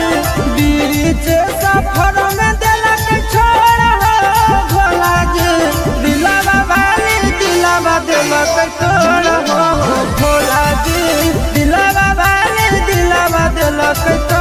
बीच सफर में दिलक छोड़ हो भोला जी। दिलवा वाली दिलवा दिलक तोड़ हो भोला जी, दिलवा वाली दिलवा दिलक तोड़